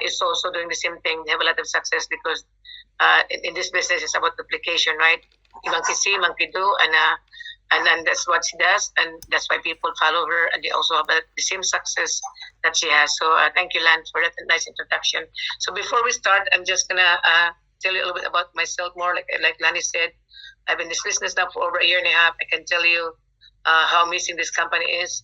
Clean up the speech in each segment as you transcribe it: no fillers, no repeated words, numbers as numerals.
is also doing the same thing. They have a lot of success because in this business, it's about duplication, right? Monkey see, monkey do, and then that's what she does, and that's why people follow her, and they also have the same success that she has. So thank you, Lan, for that nice introduction. So before we start, I'm just gonna tell you a little bit about myself more. Like Lani said, I've been in this business now for over a year and a half. I can tell you how amazing this company is.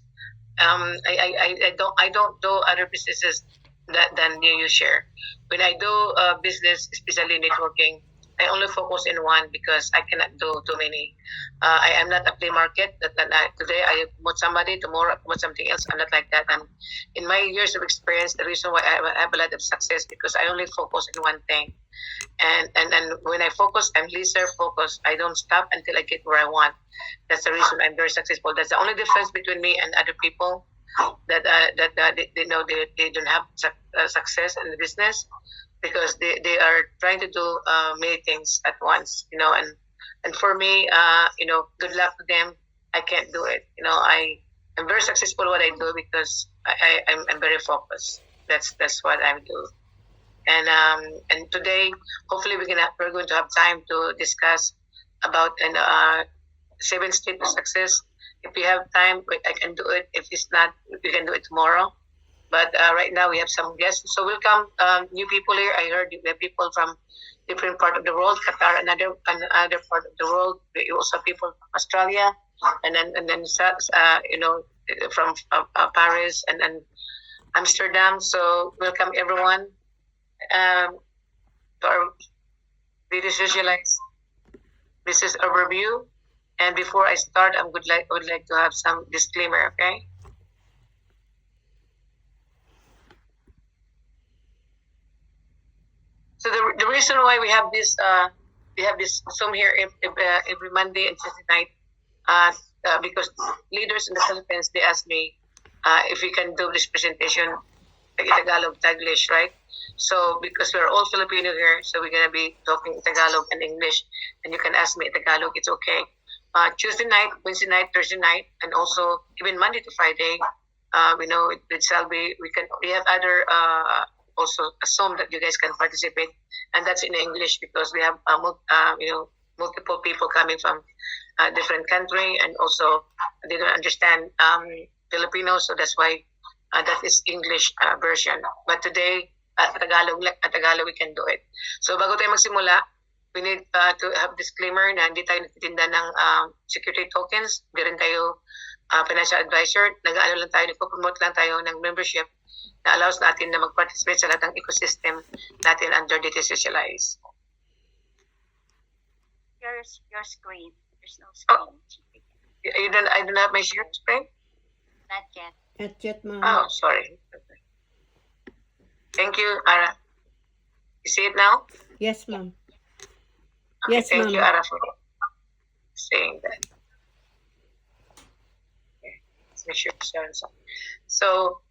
I don't do other businesses than you share. When I do business, especially networking, I only focus in one because I cannot do too many. I am not a play market that today I promote somebody, tomorrow I promote something else. I'm not like that. In my years of experience, the reason why I have a lot of success because I only focus in one thing. And when I focus, I'm laser focused. I don't stop until I get where I want. That's the reason I'm very successful. That's the only difference between me and other people that they know they don't have success in the business because they are trying to do many things at once, and for me, good luck to them. I can't do it. I'm very successful what I do because I'm very focused. That's what I do. And today, hopefully, we're going to have time to discuss about 7 steps to success. If we have time, I can do it. If it's not, we can do it tomorrow. But right now, we have some guests. So welcome new people here. I heard we have people from different part of the world, Qatar, another part of the world. We also have people from Australia, and then from Paris and Amsterdam. So welcome everyone. To our video socialize. This is overview, and before I start, I would like to have some disclaimer. Okay. So the reason why we have this Zoom here every Monday and Tuesday night, because leaders in the Philippines, they ask me if we can do this presentation like Tagalog, Taglish, right? So because we're all Filipino here, so we're gonna be talking Tagalog and English, and you can ask me Tagalog, it's okay. Tuesday night, Wednesday night, Thursday night, and also even Monday to Friday, we know with Salvi, we have other also assume that you guys can participate, and that's in English because we have multiple people coming from different country, and also they don't understand Filipino, so that's why that is English version. But today, Tagalog we can do it. So bago tayo magsimula, we need to have disclaimer na hindi tayo nagtitinda ng security tokens, hindi rin tayo financial advisor, nagpo-promote lang tayo ng membership na allows natin na mag-participate sa lahat ng ecosystem natin under DT Socialize. Your screen. There's no screen. I don't have my share screen? Not yet. Not yet, ma'am. Oh, sorry. Thank you, Ara. You see it now? Yes, ma'am. Okay, Yes, thank ma'am. you, Ara, for saying that. Okay, let's make sure to share some. So,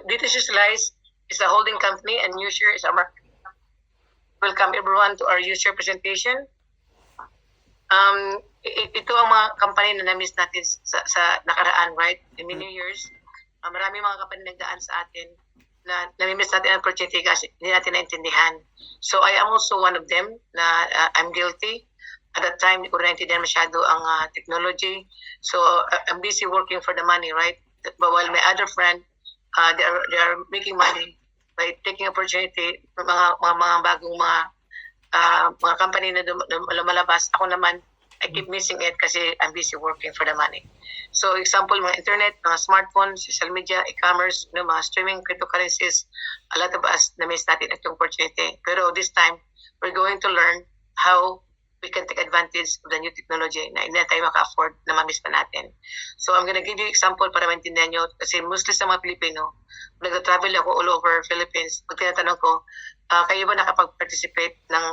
DT Socialize is a holding company, and Ushare is our marketing company. Welcome everyone to our Ushare presentation. Ito ang mga company na na-miss natin sa nakaraan, right? In many years, marami mga company nagdaan sa atin na nami-miss natin ang opportunity kasi hindi natin naintindihan. So I am also one of them na I'm guilty. At that time, hindi ko naintindihan masyado ang technology. So I'm busy working for the money, right? But while my other friend, they are making money by taking opportunity ng mga bagong mga company na lumalabas. Ako naman, I keep missing it kasi I'm busy working for the money. So example, mga internet, mga smartphone, social media, e-commerce, mga streaming, cryptocurrencies, a lot of us na-miss natin itong opportunity. Pero this time, we're going to learn how we can take advantage of the new technology na hindi na tayo maka-afford na ma-miss pa natin. So I'm gonna give you example para maintindihan nyo kasi mostly sa mga Pilipino, nag-travel ako all over Philippines. Pag tinatanong ko, kayo ba nakapag-participate ng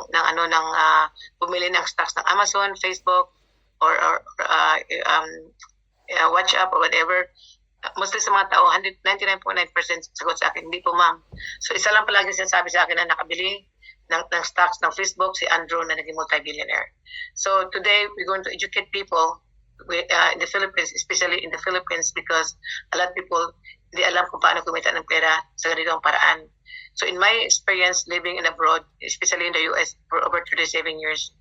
bumili ng stocks ng Amazon, Facebook, or WhatsApp or whatever? mostly sa mga tao, 99.9% sagot sa akin, hindi po ma'am. So isa lang palagi sinasabi sa akin na nakabili ng stocks ng Facebook, si Andrew na naging multi-billionaire. So today, we're going to educate people in the Philippines, especially in the Philippines, because a lot of people hindi alam kung paano kumita ng pera sa ganitong paraan. So in my experience living in abroad, especially in the US for over 37 years,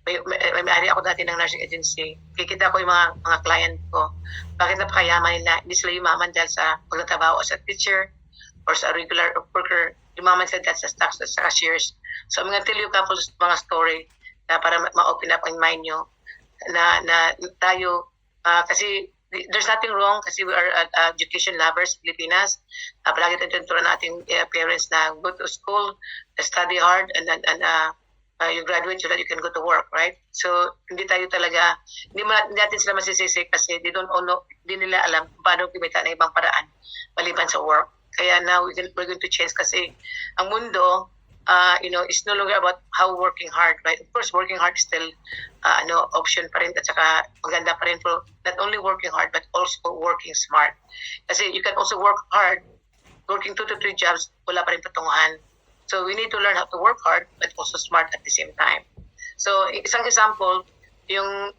may-ari ako dati ng nursing agency. Kikita ko yung mga client ko. Bakit napakayaman nila? Hindi sila yumaman dahil sa pagtatrabaho as a teacher or sa regular worker. Yumaman sila dahil sa stocks at sa shares. So I'm gonna tell you a couple of mga story na para ma-open up ang mind nyo na tayo, kasi there's nothing wrong kasi we are education lovers Pilipinas. Palagi tayong tuturuan nating parents na go to school, study hard, and you graduate so that you can go to work, right? So hindi tayo talaga, hindi natin sila masisisi kasi they don't know, hindi nila alam kung paano kumita ng ibang paraan maliban sa work. Kaya now we're going to change kasi ang mundo, it's no longer about how working hard, right? Of course, working hard is still option pa rin at saka maganda pa rin for not only working hard but also working smart. Kasi you can also work hard, working 2 to 3 jobs, wala pa rin patunguhan. So we need to learn how to work hard but also smart at the same time. So isang example, yung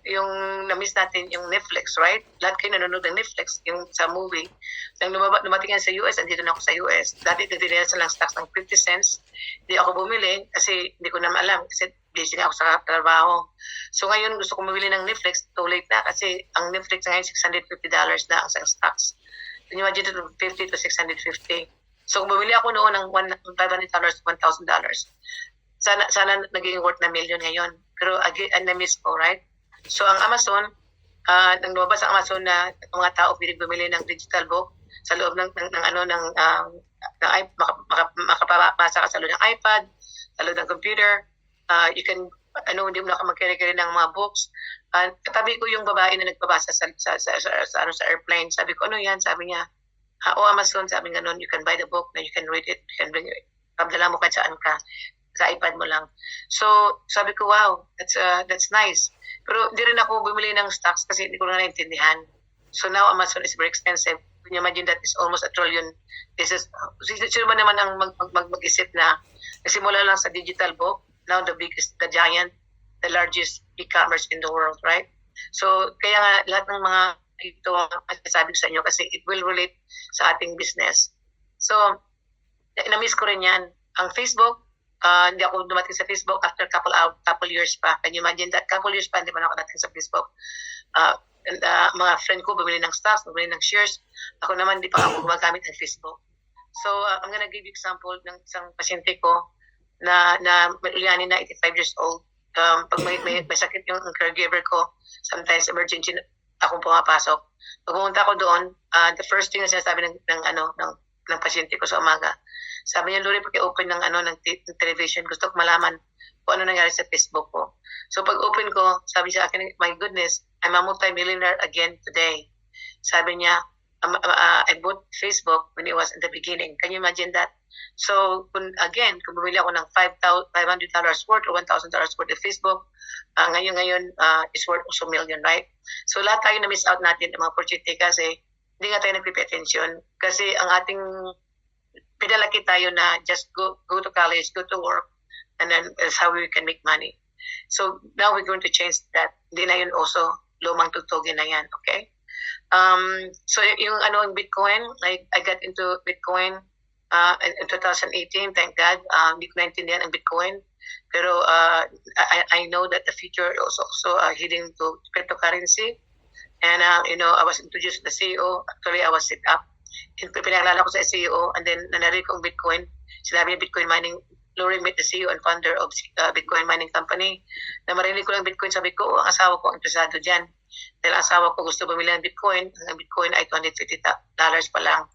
na-miss natin yung Netflix, right? Lahat kayo nanonood ng Netflix, yung sa movie. Nang dumating yan sa US, andito na ako sa US. Dati nagdidila silang stocks ng 50 cents. Hindi ako bumili kasi hindi ko naman alam kasi busy nga ako sa trabaho. So ngayon gusto ko bumili ng Netflix, too late na kasi ang Netflix ngayon $650 na ang isang stocks. Can you imagine ito, 50 to 650. So kung bumili ako noon ng $500, $1,000, sana naging worth na million ngayon. Pero again, na-miss ko, right? So ang Amazon, nang lumabas ang Amazon na mga tao piling bumili ng digital book sa loob makapapasa ka sa loob ng iPad, sa loob ng computer, you can, hindi mo na mag-carry ng mga books. Katabi ko yung babae na nagbabasa sa airplane. Sabi ko, ano yan? Sabi niya, Amazon, sabi nga nun, you can buy the book, then you can read it, you can bring it, pabdala mo kahit saan ka, sa iPad mo lang. So, sabi ko, wow, that's nice. Pero hindi rin ako bumili ng stocks kasi hindi ko na naintindihan. So now Amazon is very expensive. Can you imagine that is almost $1 trillion. Sino ba naman ang mag-isip na nagsimula lang sa digital book, now the giant, the largest e-commerce in the world, right? So, kaya nga lahat ng mga ito sabi sa inyo kasi it will relate sa ating business. So, na-miss ko rin yan. Ang Facebook, hindi ako dumating sa Facebook after couple years pa. Can you imagine that? Couple years pa, hindi pa ako dating sa Facebook. Mga friend ko bumili ng stocks, bumili ng shares. Ako naman, hindi pa ako gumagamit ng Facebook. So, I'm gonna give you example ng isang pasyente ko na ulianin na 85 years old. Pag may sakit yung caregiver ko, sometimes emergency akong pumapasok. Pag pumunta ako doon, the first thing na sinasabi ng pasyente ko sa umaga, sabi niya, Lori, pag-open ng television, gusto ko malaman kung ano nangyari sa Facebook ko. So pag open ko, sabi sa akin, my goodness, I'm a multi-millionaire again today. Sabi niya, I bought Facebook when it was in the beginning. Can you imagine that? So kung bumili ako ng $500 worth or $1,000 worth of Facebook, ngayon is worth also million, right? So lahat tayo na-miss out natin ng mga opportunity kasi hindi nga tayo nagpipay attention. Kasi ang ating pinalaki tayo na just go to college, go to work, and then that's how we can make money. So now we're going to change that. Hindi na yun also, lumang tugtugin na yan, okay? So yung Bitcoin, I got into Bitcoin in 2018, thank God. Hindi ko naintindihan ang Bitcoin. Pero I know that the future is also heading to cryptocurrency. And I was introduced to the CEO. Actually, I was set up. Pinakilala ko sa CEO and then nanarinig ko ang Bitcoin. Sinabi niya Bitcoin mining, Lori met the CEO and founder of Bitcoin mining company. Na marinig ko lang Bitcoin, sabi ko, ang asawa ko ang interesado dyan. Dahil ang asawa ko gusto bumili ng Bitcoin, ang Bitcoin ay $250 pa lang.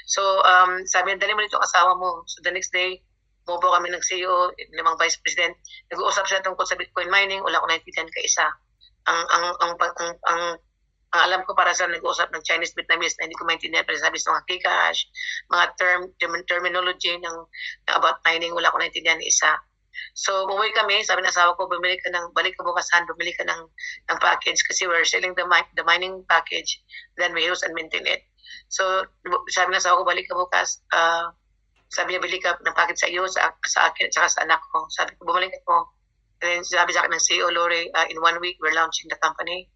So, sabi niya, dali mo nito ang asawa mo. So the next day, umubo kami ng CEO, 5 vice president. Nag-uusap sila tungkol sa Bitcoin mining, wala ko naintindihan ka-isa. Ang alam ko para sa nag-uusap ng Chinese Vietnamese na hindi ko maintindihan pero sabi sa mga Gcash, mga terminology ng about mining, wala ko naintindihan isa. So, bumuwi kami, sabi ng asawa ko, balik ka bukasan, bumili ka ng package kasi we're selling the mining package, then we use and maintain it. So, sabi ng asawa ko, balik ka bukas. Sabi niya, bili ka ng packet sa iyo, sa akin, at saka sa anak ko. Sabi ko, bumalik ako. And then sabi sa akin ng CEO, Lori, in 1 week, we're launching the company.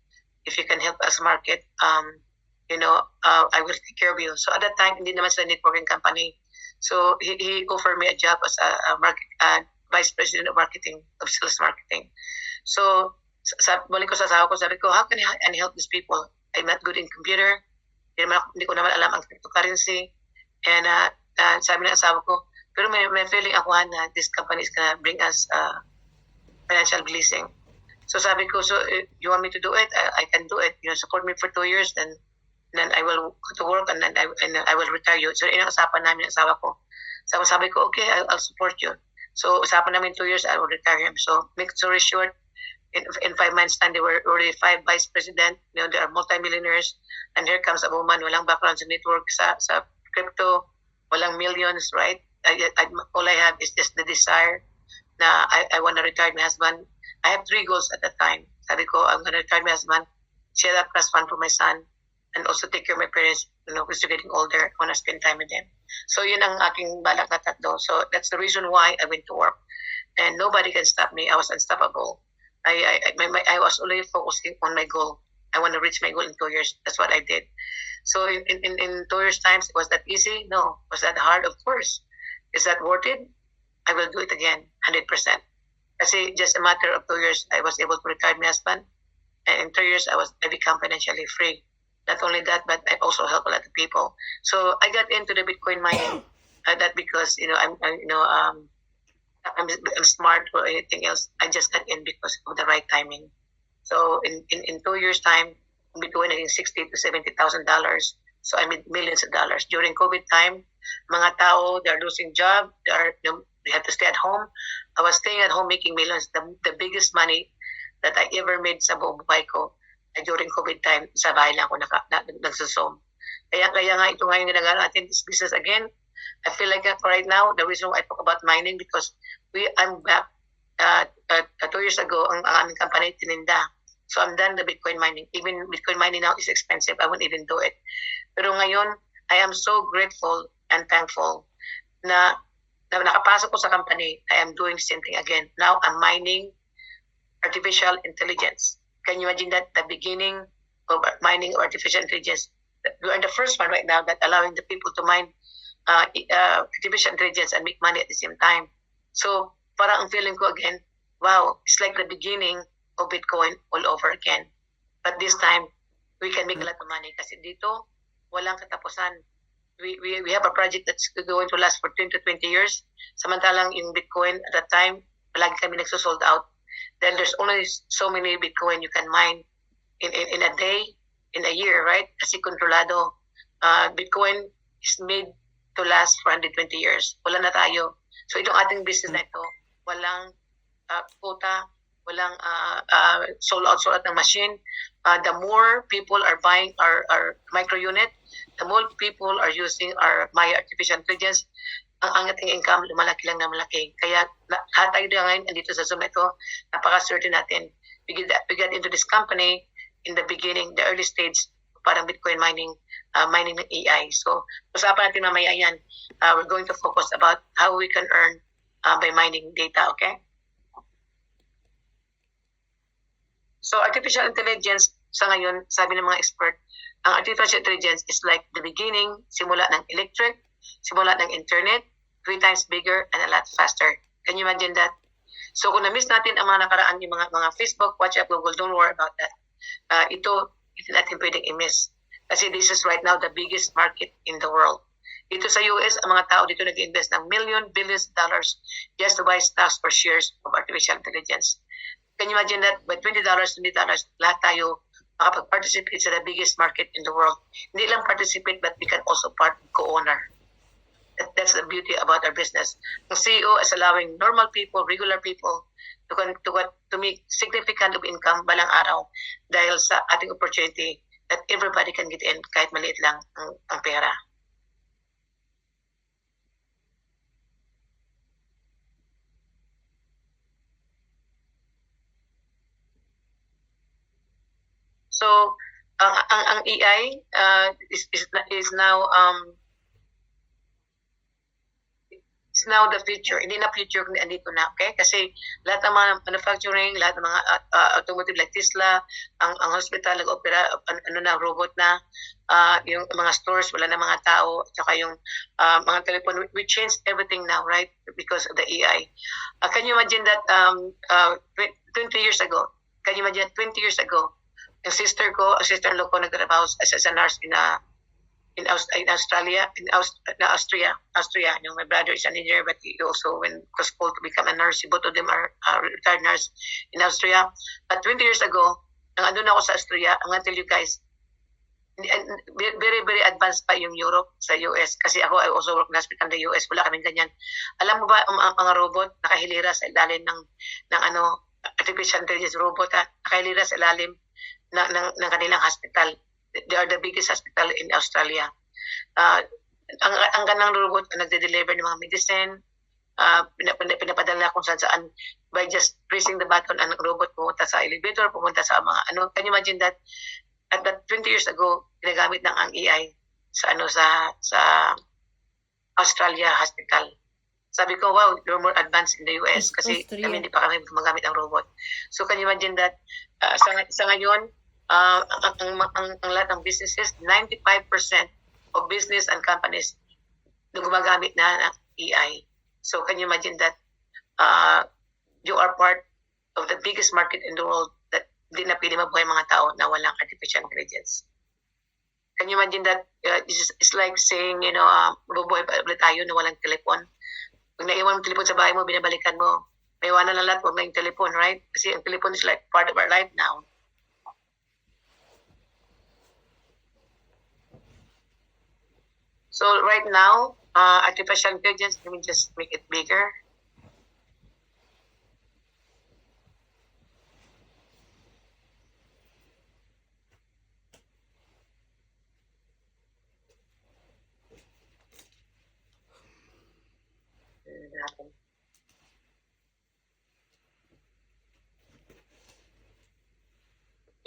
If you can help us market, I will take care of you. So at that time, hindi naman sila networking company. So he offered me a job as a vice president of marketing, of sales marketing. So balik ko sa asawa ko, sabi ko, how can I help these people? I'm not good in computer. Hindi ko naman alam ang cryptocurrency. And sabi ng asawa ko, pero may feeling ako na this company is gonna bring us financial blessing. So sabi ko, so you want me to do it? I can do it. Support me for 2 years, then I will go to work, and then I will retire you. So inang-usapan namin ng asawa ko. So sabi ko, okay, I'll support you. So usapan namin 2 years, I will retire him. So make story short, in 5 months time, they were already 5 vice president. They are multimillionaires. And here comes a woman, walang background sa network, sa crypto, walang millions, right? All I have is just the desire na I want to retire my husband. I have 3 goals at that time. Sabi ko, I'm going to retire my husband, share that trust fund for my son, and also take care of my parents, because they're getting older. I want to spend time with them. So yun ang aking balak na tatlo. So that's the reason why I went to work. And nobody can stop me. I was unstoppable. I was only focusing on my goal. I want to reach my goal in 2 years. That's what I did. So in 2 years' time, was that easy? No. Was that hard? Of course. Is that worth it? I will do it again, 100%. Kasi just a matter of 2 years, I was able to retire my husband. And in 3 years, I become financially free. Not only that, but I also help a lot of people. So I got into the Bitcoin mining. That because I'm smart or anything else. I just got in because of the right timing. So in 2 years' time, Bitcoin naging $60,000 to $70,000. So I made millions of dollars. During COVID time, mga tao, they're losing job. They have to stay at home. I was staying at home making millions. The biggest money that I ever made sa buong buhay ko during COVID time, sa bahay lang ako nagsusum. Kaya nga ito ngayon ginagawa natin this business again. I feel like right now, the reason why I talk about mining because I'm back 2 years ago, ang aming company tininda. So I'm done the Bitcoin mining. Even Bitcoin mining now is expensive. I won't even do it. Pero ngayon, I am so grateful and thankful na nakapasok ko sa company. I am doing the same thing again. Now I'm mining artificial intelligence. Can you imagine that? The beginning of mining artificial intelligence. We are the first one right now that allowing the people to mine artificial intelligence and make money at the same time. So parang ang feeling ko again, wow, it's like the beginning of Bitcoin all over again. But this time, we can make a lot of money kasi dito, walang katapusan. We have a project that's going to last for 10 to 20 years. Samantalang yung Bitcoin at that time, palagi kami nagsosold out. Then there's only so many Bitcoin you can mine in a day, in a year, right? Kasi kontrolado. Bitcoin is made to last for 120 years. Wala na tayo. So itong ating business na ito, walang quota, walang sold out ng machine. The more people are buying our micro unit, the more people are using our Maya artificial intelligence, ang ating income lumalaki lang na malaki. Kaya lahat tayo ngayon andito sa Zoom ito, napaka-certain natin. We get into this company in the beginning, the early stage, parang Bitcoin mining ng AI. So, usapan natin mamaya yan. We're going to focus about how we can earn by mining data, okay? So, artificial intelligence, sa ngayon, sabi ng mga expert, ang artificial intelligence is like the beginning, simula ng electric, simula ng internet, 3 times bigger and a lot faster. Can you imagine that? So, kung na-miss natin ang mga nakaraan, yung mga Facebook, WhatsApp, Google, don't worry about that. Ito, hindi natin pwedeng i-miss. Kasi this is right now the biggest market in the world. Dito sa US, ang mga tao dito nag-invest ng billions of dollars just to buy stocks or shares of artificial intelligence. Can you imagine that? By $20, lahat tayo makapag-participate sa the biggest market in the world. Hindi lang participate, but we can also co-owner. That's the beauty about our business. Ang CEO is allowing normal people, regular people, to make significant of income balang araw dahil sa ating opportunity that everybody can get in kahit maliit lang ang pera. So, ang AI is now is now the future. Hindi na future kundi andito na, okay? Kasi lahat ng mga manufacturing, lahat ng mga automotive like Tesla, ang hospital nag-opera ano na robot na, yung mga stores wala na mga tao, at saka yung mga telephone, we changed everything now, right? Because of the AI. Can you imagine that 20 years ago? Can you imagine 20 years ago? Ang sister-in-law ko nagtrabaho as a nurse in Australia, Austria. You know, my brother is an engineer, but he also was called to become a nurse. Both of them are retired nurse in Austria. But 20 years ago, nang andun ako sa Austria, I'm gonna tell you guys, very, very advanced pa yung Europe sa US. Kasi ako, I also work in hospital in the US. Wala kaming ganyan. Alam mo ba, ang mga robot, nakahilira sa ilalim ng artificial intelligence robot, nakahilira sa ilalim ng kanilang hospital. They are the biggest hospital in Australia. Ang ganang robot nagde-deliver ng mga medicine, pinapadala kung saan by just pressing the button, ang robot pumunta sa elevator, pumunta sa mga ano. Can you imagine that at that 20 years ago, ginagamit ng ang AI sa Australia hospital. Sabi ko, wow, you're more advanced in the US kasi kami hindi pa kami gumagamit ng robot. So can you imagine that sa ngayon, ang lahat ng businesses, 95% of business and companies na gumagamit na ng AI. So can you imagine that you are part of the biggest market in the world that hindi na pwede mabuhay mga tao na walang artificial intelligence. Can you imagine that it's like saying, mabubuhay pa ulit tayo na walang telepon. Pag naiwan mo telepon sa bahay mo, binabalikan mo. May iwanan lang lahat, huwag na yung telepon, right? Kasi ang telepon is like part of our life now. So right now, artificial intelligence, let me just make it bigger.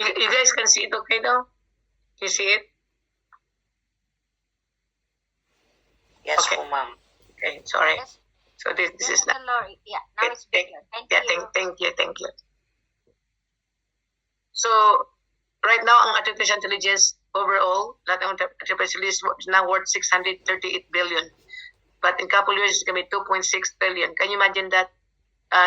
You guys can see it okay though? You see it? Yes, Okay. po, ma'am. Okay, sorry. Yes. So this is not. Lori. Yeah, now it's bigger. Thank you. Thank you. So right now, ang artificial intelligence overall, lahat ng artificial intelligence is now worth 638 billion. But in couple years, it's going to be 2.6 billion. Can you imagine that?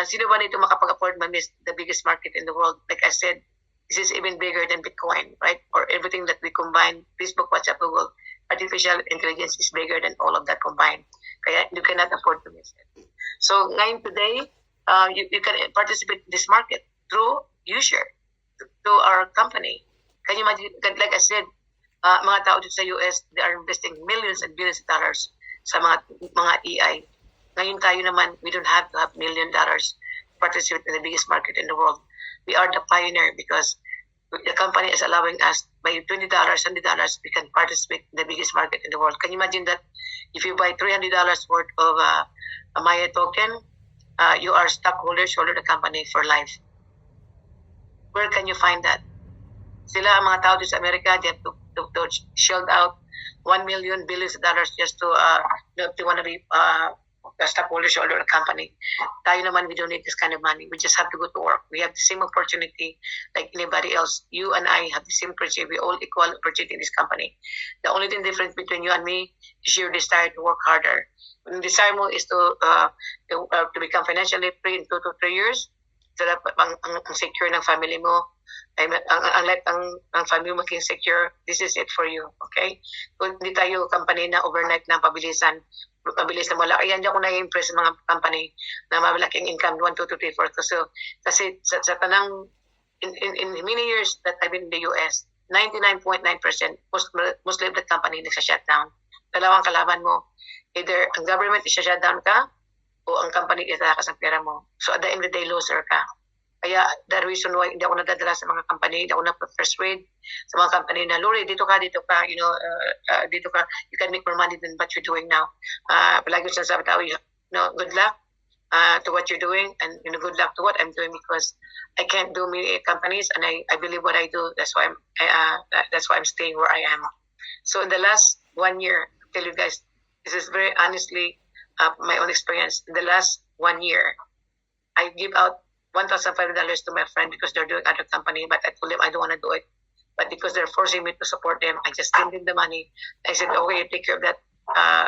Sino ba nito makapag-afford ma-miss the biggest market in the world? Like I said, this is even bigger than Bitcoin, right? Or everything that we combine, Facebook, WhatsApp, Google, artificial intelligence is bigger than all of that combined. Kaya you cannot afford to miss it. So ngayon today, you can participate in this market through UShare, through our company. Can you imagine, like I said, mga tao dito sa US, they are investing millions and billions of dollars sa mga AI. Ngayon tayo naman, we don't have to have $1 million to participate in the biggest market in the world. We are the pioneer because the company is allowing us by $20, $100, we can participate in the biggest market in the world. Can you imagine that if you buy $300 worth of a Maya token, you are stockholders, holder the company for life. Where can you find that? Sila, ang mga tao dito sa America, they have to shield out $1 million billions of dollars just to they want to be a stockholder, holder a company. Tayo naman, we don't need this kind of money. We just have to go to work. We have the same opportunity like anybody else. You and I have the same opportunity. We all equal opportunity in this company. The only thing different between you and me is your desire to work harder. Ang desire mo is to become financially free in 2 to 3 years. So that ang secure ng family mo, ang family mo maging secure, this is it for you, okay? Kung hindi tayo company na overnight na pabilis na wala. Ayan, diyan ko na-impress mga company na malaking income, 1, 2, 3, 4. So, kasi sa tanang, in many years that I've been in the US, 99.9% most of the company nagsa-shutdown. Dalawang kalaban mo, either ang government isa-shutdown ka, o ang company itatakas ang pera mo. So at the end of the day, loser ka. Kaya the reason why hindi ako nadadala sa mga company, hindi ako na-persuade sa mga company na, Lori, dito ka, dito ka, you can make more money than what you're doing now. Palagi ko sinasabi tao, good luck. to what you're doing, and good luck to what I'm doing, because I can't do many companies, and I believe what I do. That's why I'm staying where I am. So in the last 1 year, I'll tell you guys, this is very honestly my own experience. In the last 1 year, I give out $1,500 to my friend because they're doing other company, but I told them I don't want to do it. But because they're forcing me to support them, I just gave them the money. I said, okay, take care of that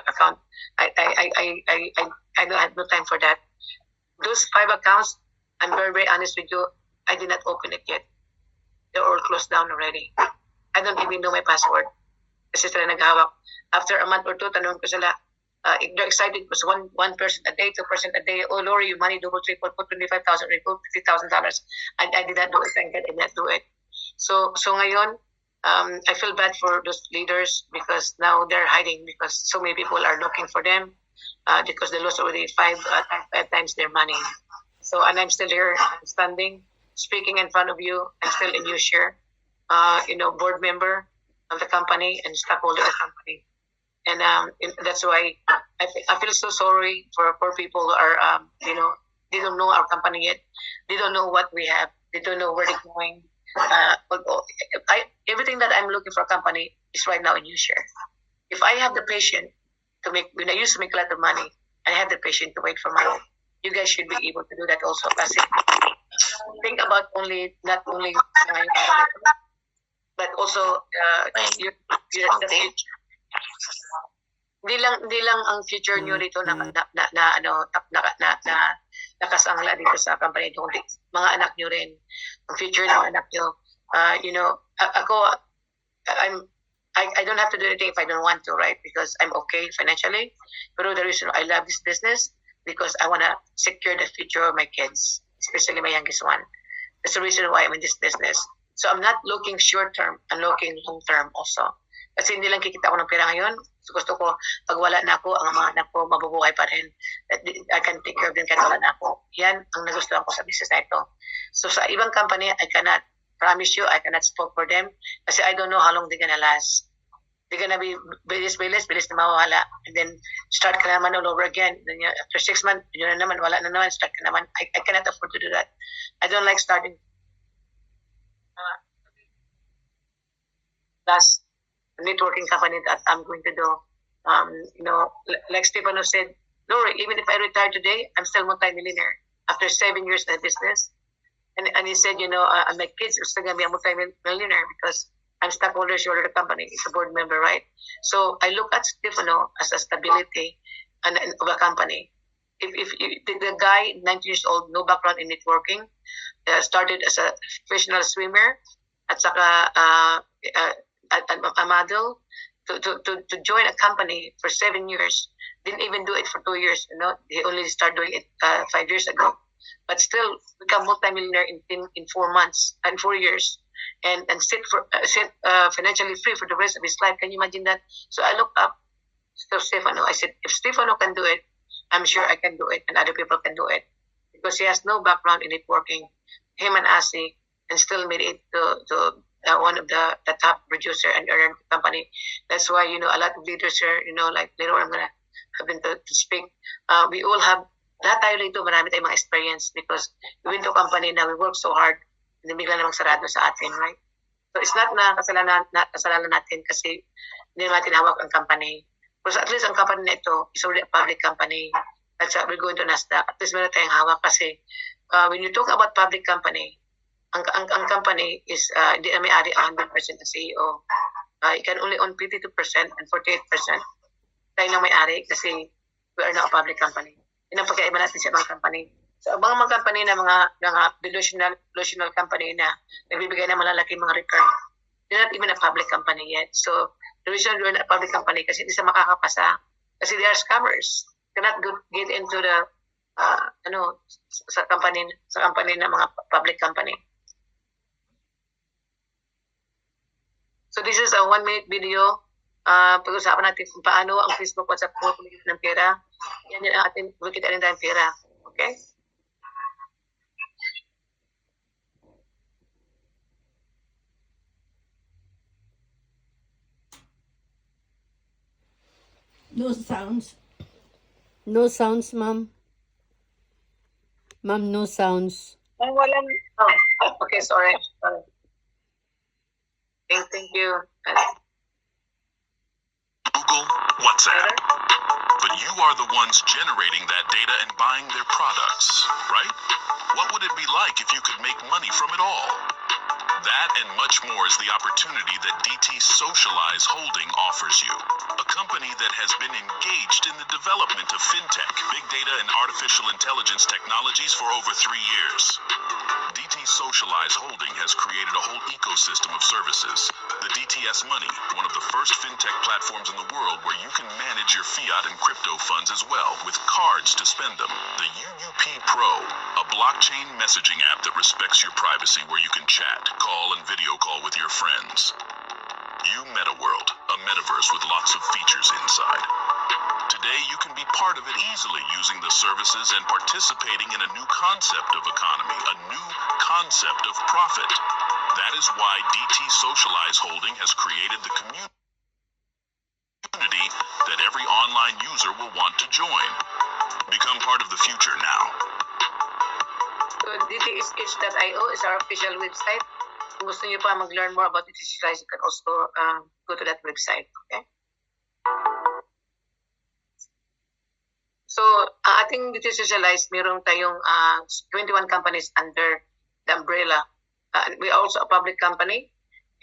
account. I don't have no time for that. Those 5 accounts, I'm very, very honest with you, I did not open it yet. They're all closed down already. I don't even know my password. Kasi sila naghawak. After a month or two, tanong ko sila, they're excited because one person a day, 2% a day. Oh, Lori, your money double, triple, put 25,000, report $50,000. I did not do it. Thank God I did not do it. So ngayon, I feel bad for those leaders because now they're hiding because so many people are looking for them because they lost already five times their money. So, and I'm still here, I'm standing, speaking in front of you. I'm still a new share, board member of the company and stockholder of the company. And that's why I feel so sorry for poor people who are, they don't know our company yet. They don't know what we have. They don't know where they're going. Everything that I'm looking for a company is right now in new share. If I have the patience to make, when I used to make a lot of money, I have the patience to wait for money. You guys should be able to do that also. Kasi think about not only but also your the future. Hindi lang ang future niyo dito nakasangla dito sa company ito, kundi mga anak niyo rin, ang future ng anak niyo. I don't have to do anything if I don't want to, right? Because I'm okay financially. Pero the reason I love this business because I want to secure the future of my kids, especially my youngest one. That's the reason why I'm in this business. So I'm not looking short term, I'm looking long term also. Kasi hindi lang kikita ko ng pera ngayon. So gusto ko, pag wala na ako, ang mga anak ko mabubuhay pa rin. I can take care of them kahit wala na ako. Yan ang nagustuhan ko sa business na ito. So sa ibang company, I cannot promise you, I cannot spoke for them. Kasi I don't know how long they're gonna last. They're gonna be bilis na mawawala. And then start ka naman all over again. Then after 6 months, yun na naman, wala na naman, start ka naman. I cannot afford to do that. I don't like starting last networking company that I'm going to do. Like Stefano said, Lori, even if I retire today, I'm still multi-millionaire after 7 years in the business. And he said, my kids are still going to be a multi-millionaire because I'm stockholder share of the company. He's a board member, right? So I look at Stefano as a stability of a company. If the guy, 19 years old, no background in networking, started as a professional swimmer, at saka a model, to join a company for 7 years, didn't even do it for 2 years. He only started doing it 5 years ago, but still become multimillionaire in 4 months and 4 years, and sit financially free for the rest of his life. Can you imagine that? So I look up to Stefano. I said, if Stefano can do it, I'm sure I can do it, and other people can do it, because he has no background in networking. Him and Asi, and still made it to one of the top producer and earner company. That's why, a lot of leaders here, like later on I'm going to have them to speak. We all have, lahat tayo rito, marami tayong mga experience because we went to a company na we work so hard and bigla namang sarado sa atin, right? So it's not na kasalanan natin kasi hindi natin hawak ang company. Because at least ang company na ito is already a public company. That's why we're going to NASDAQ. At least meron tayong hawak kasi when you talk about public company, ang company is hindi na may-ari 100% ng CEO. You can only own 52% and 48%. Tayo na may-ari kasi we are now a public company. Yun ang pagkaiba natin sa mga company. So, ang mga company na mga delusional company na nagbibigay ng malalaking mga return, they're not even a public company yet. So, the reason we're not a public company kasi hindi sa makakapasa. Kasi they are scammers. Cannot get into the sa company na mga public company. So this is a 1-minute video. Pag-usapan natin kung paano ang Facebook, WhatsApp kumikita ng pera. Yan yung ating kumikita rin tayong pera. Okay? No sounds. No sounds, ma'am. Ma'am, no sounds. Ay, walang, oh, okay, sorry. Thank you. Google, WhatsApp. But you are the ones generating that data and buying their products, right? What would it be like if you could make money from it all? That and much more is the opportunity that DT Socialize Holding offers you. A company that has been engaged in the development of fintech, big data, and artificial intelligence technologies for over 3 years. DT Socialize Holding has created a whole ecosystem of services. The DTS Money, one of the first fintech platforms in the world where you can manage your fiat and crypto funds as well, with cards to spend them. The UUP Pro, a blockchain messaging app that respects your privacy where you can chat, call, and video call with your friends. You MetaWorld, a metaverse with lots of features inside. Today, you can be part of it easily using the services and participating in a new concept of economy, a new concept of profit. That is why DT Socialize Holding has created the community that every online user will want to join. Become part of the future now. So dtsh.io is our official website. Kung gusto niyo pa mag-learn more about DT Socialize, you can also go to that website. Okay? So, ating DT Socialize, meron tayong 21 companies under the umbrella. We are also a public company.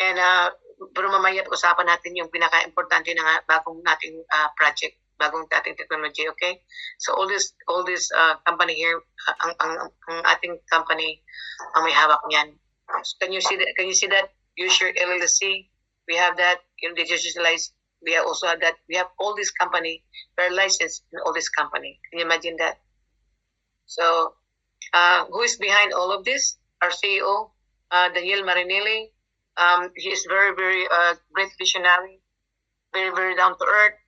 And pero mamaya usapan natin yung pinaka-importante na bagong nating project, bagong ating technology, okay? So all this company here, ang ating company ang may hawak niyan. So can you see that? Use your LLC. We have that in DT Socialize. We also have that. We have all this company. We're licensed in all this company. Can you imagine that? So, who is behind all of this? Our CEO, Daniel Marinelli. He is very, very great visionary. Very, very down to earth.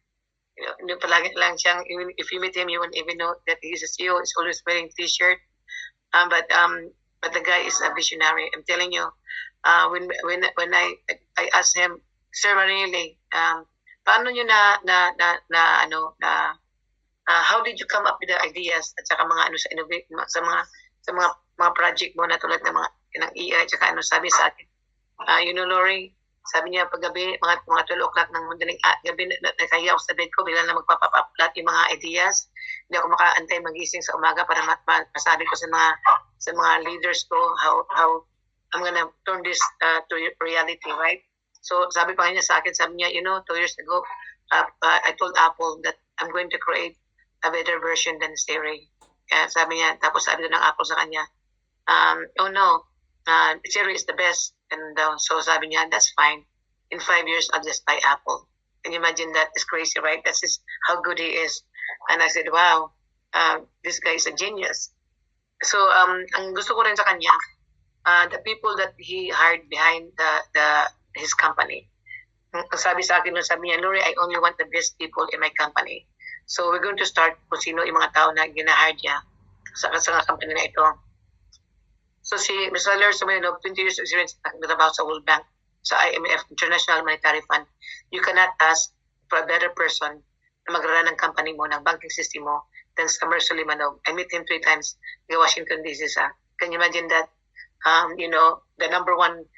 You know, palagi lang siyang, even if you meet him, you won't even know that he's a CEO. He's always wearing T-shirt. But the guy is a visionary. I'm telling you. When I asked him, Sir Marinelli, paano nyo how did you come up with the ideas at saka mga sa mga project mo na tulad ng mga ng AI at saka sabi sa akin, Lori, sabi niya paggabi mga 12 o'clock ng madaling gabi nakaya ako sa bed ko bigla na magpapap lahat yung mga ideas. Hindi ako makaantay magising sa umaga para masabi ko sa mga leaders ko how I'm gonna turn this to reality, right? So sabi pa niya sa akin, sabi niya, 2 years ago, I told Apple that I'm going to create a better version than Siri. Sabi niya, tapos sabi ng Apple sa kanya, oh no, Siri is the best. And so sabi niya, that's fine. In 5 years, I'll just buy Apple. Can you imagine that? It's crazy, right? That's just how good he is. And I said, wow, this guy is a genius. So ang gusto ko rin sa kanya, the people that he hired behind his company. Sabi sa akin, sabi niya, Lori, I only want the best people in my company. So we're going to start kung sino yung mga tao na ginahire niya sa company na ito. So si Mr. Lers, 20 years of experience about sa World Bank, sa IMF, International Monetary Fund. You cannot ask for a better person na mag-run ng company mo, ng banking system mo, than Samer Sulimanov. I met him 3 times in Washington, D.C. Can you imagine that? The number one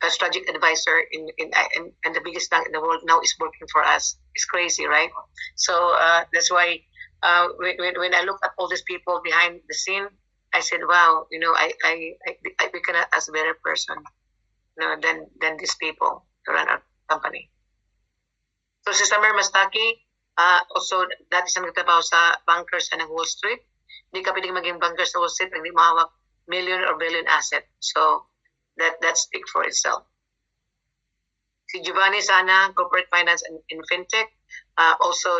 strategic advisor in the biggest bank in the world now is working for us. It's crazy, right? So that's why when I look at all these people behind the scene, I said, wow, we cannot ask a better person, than these people to run our company. So si Samer Mastaki, also dati siya nagtrabaho sa bankers ng Wall Street. Hindi ka pwedeng maging banker sa Wall Street, hindi mahawak million or billion asset. So that speaks for itself. Si Giovanni Sana, corporate finance and fintech. Also,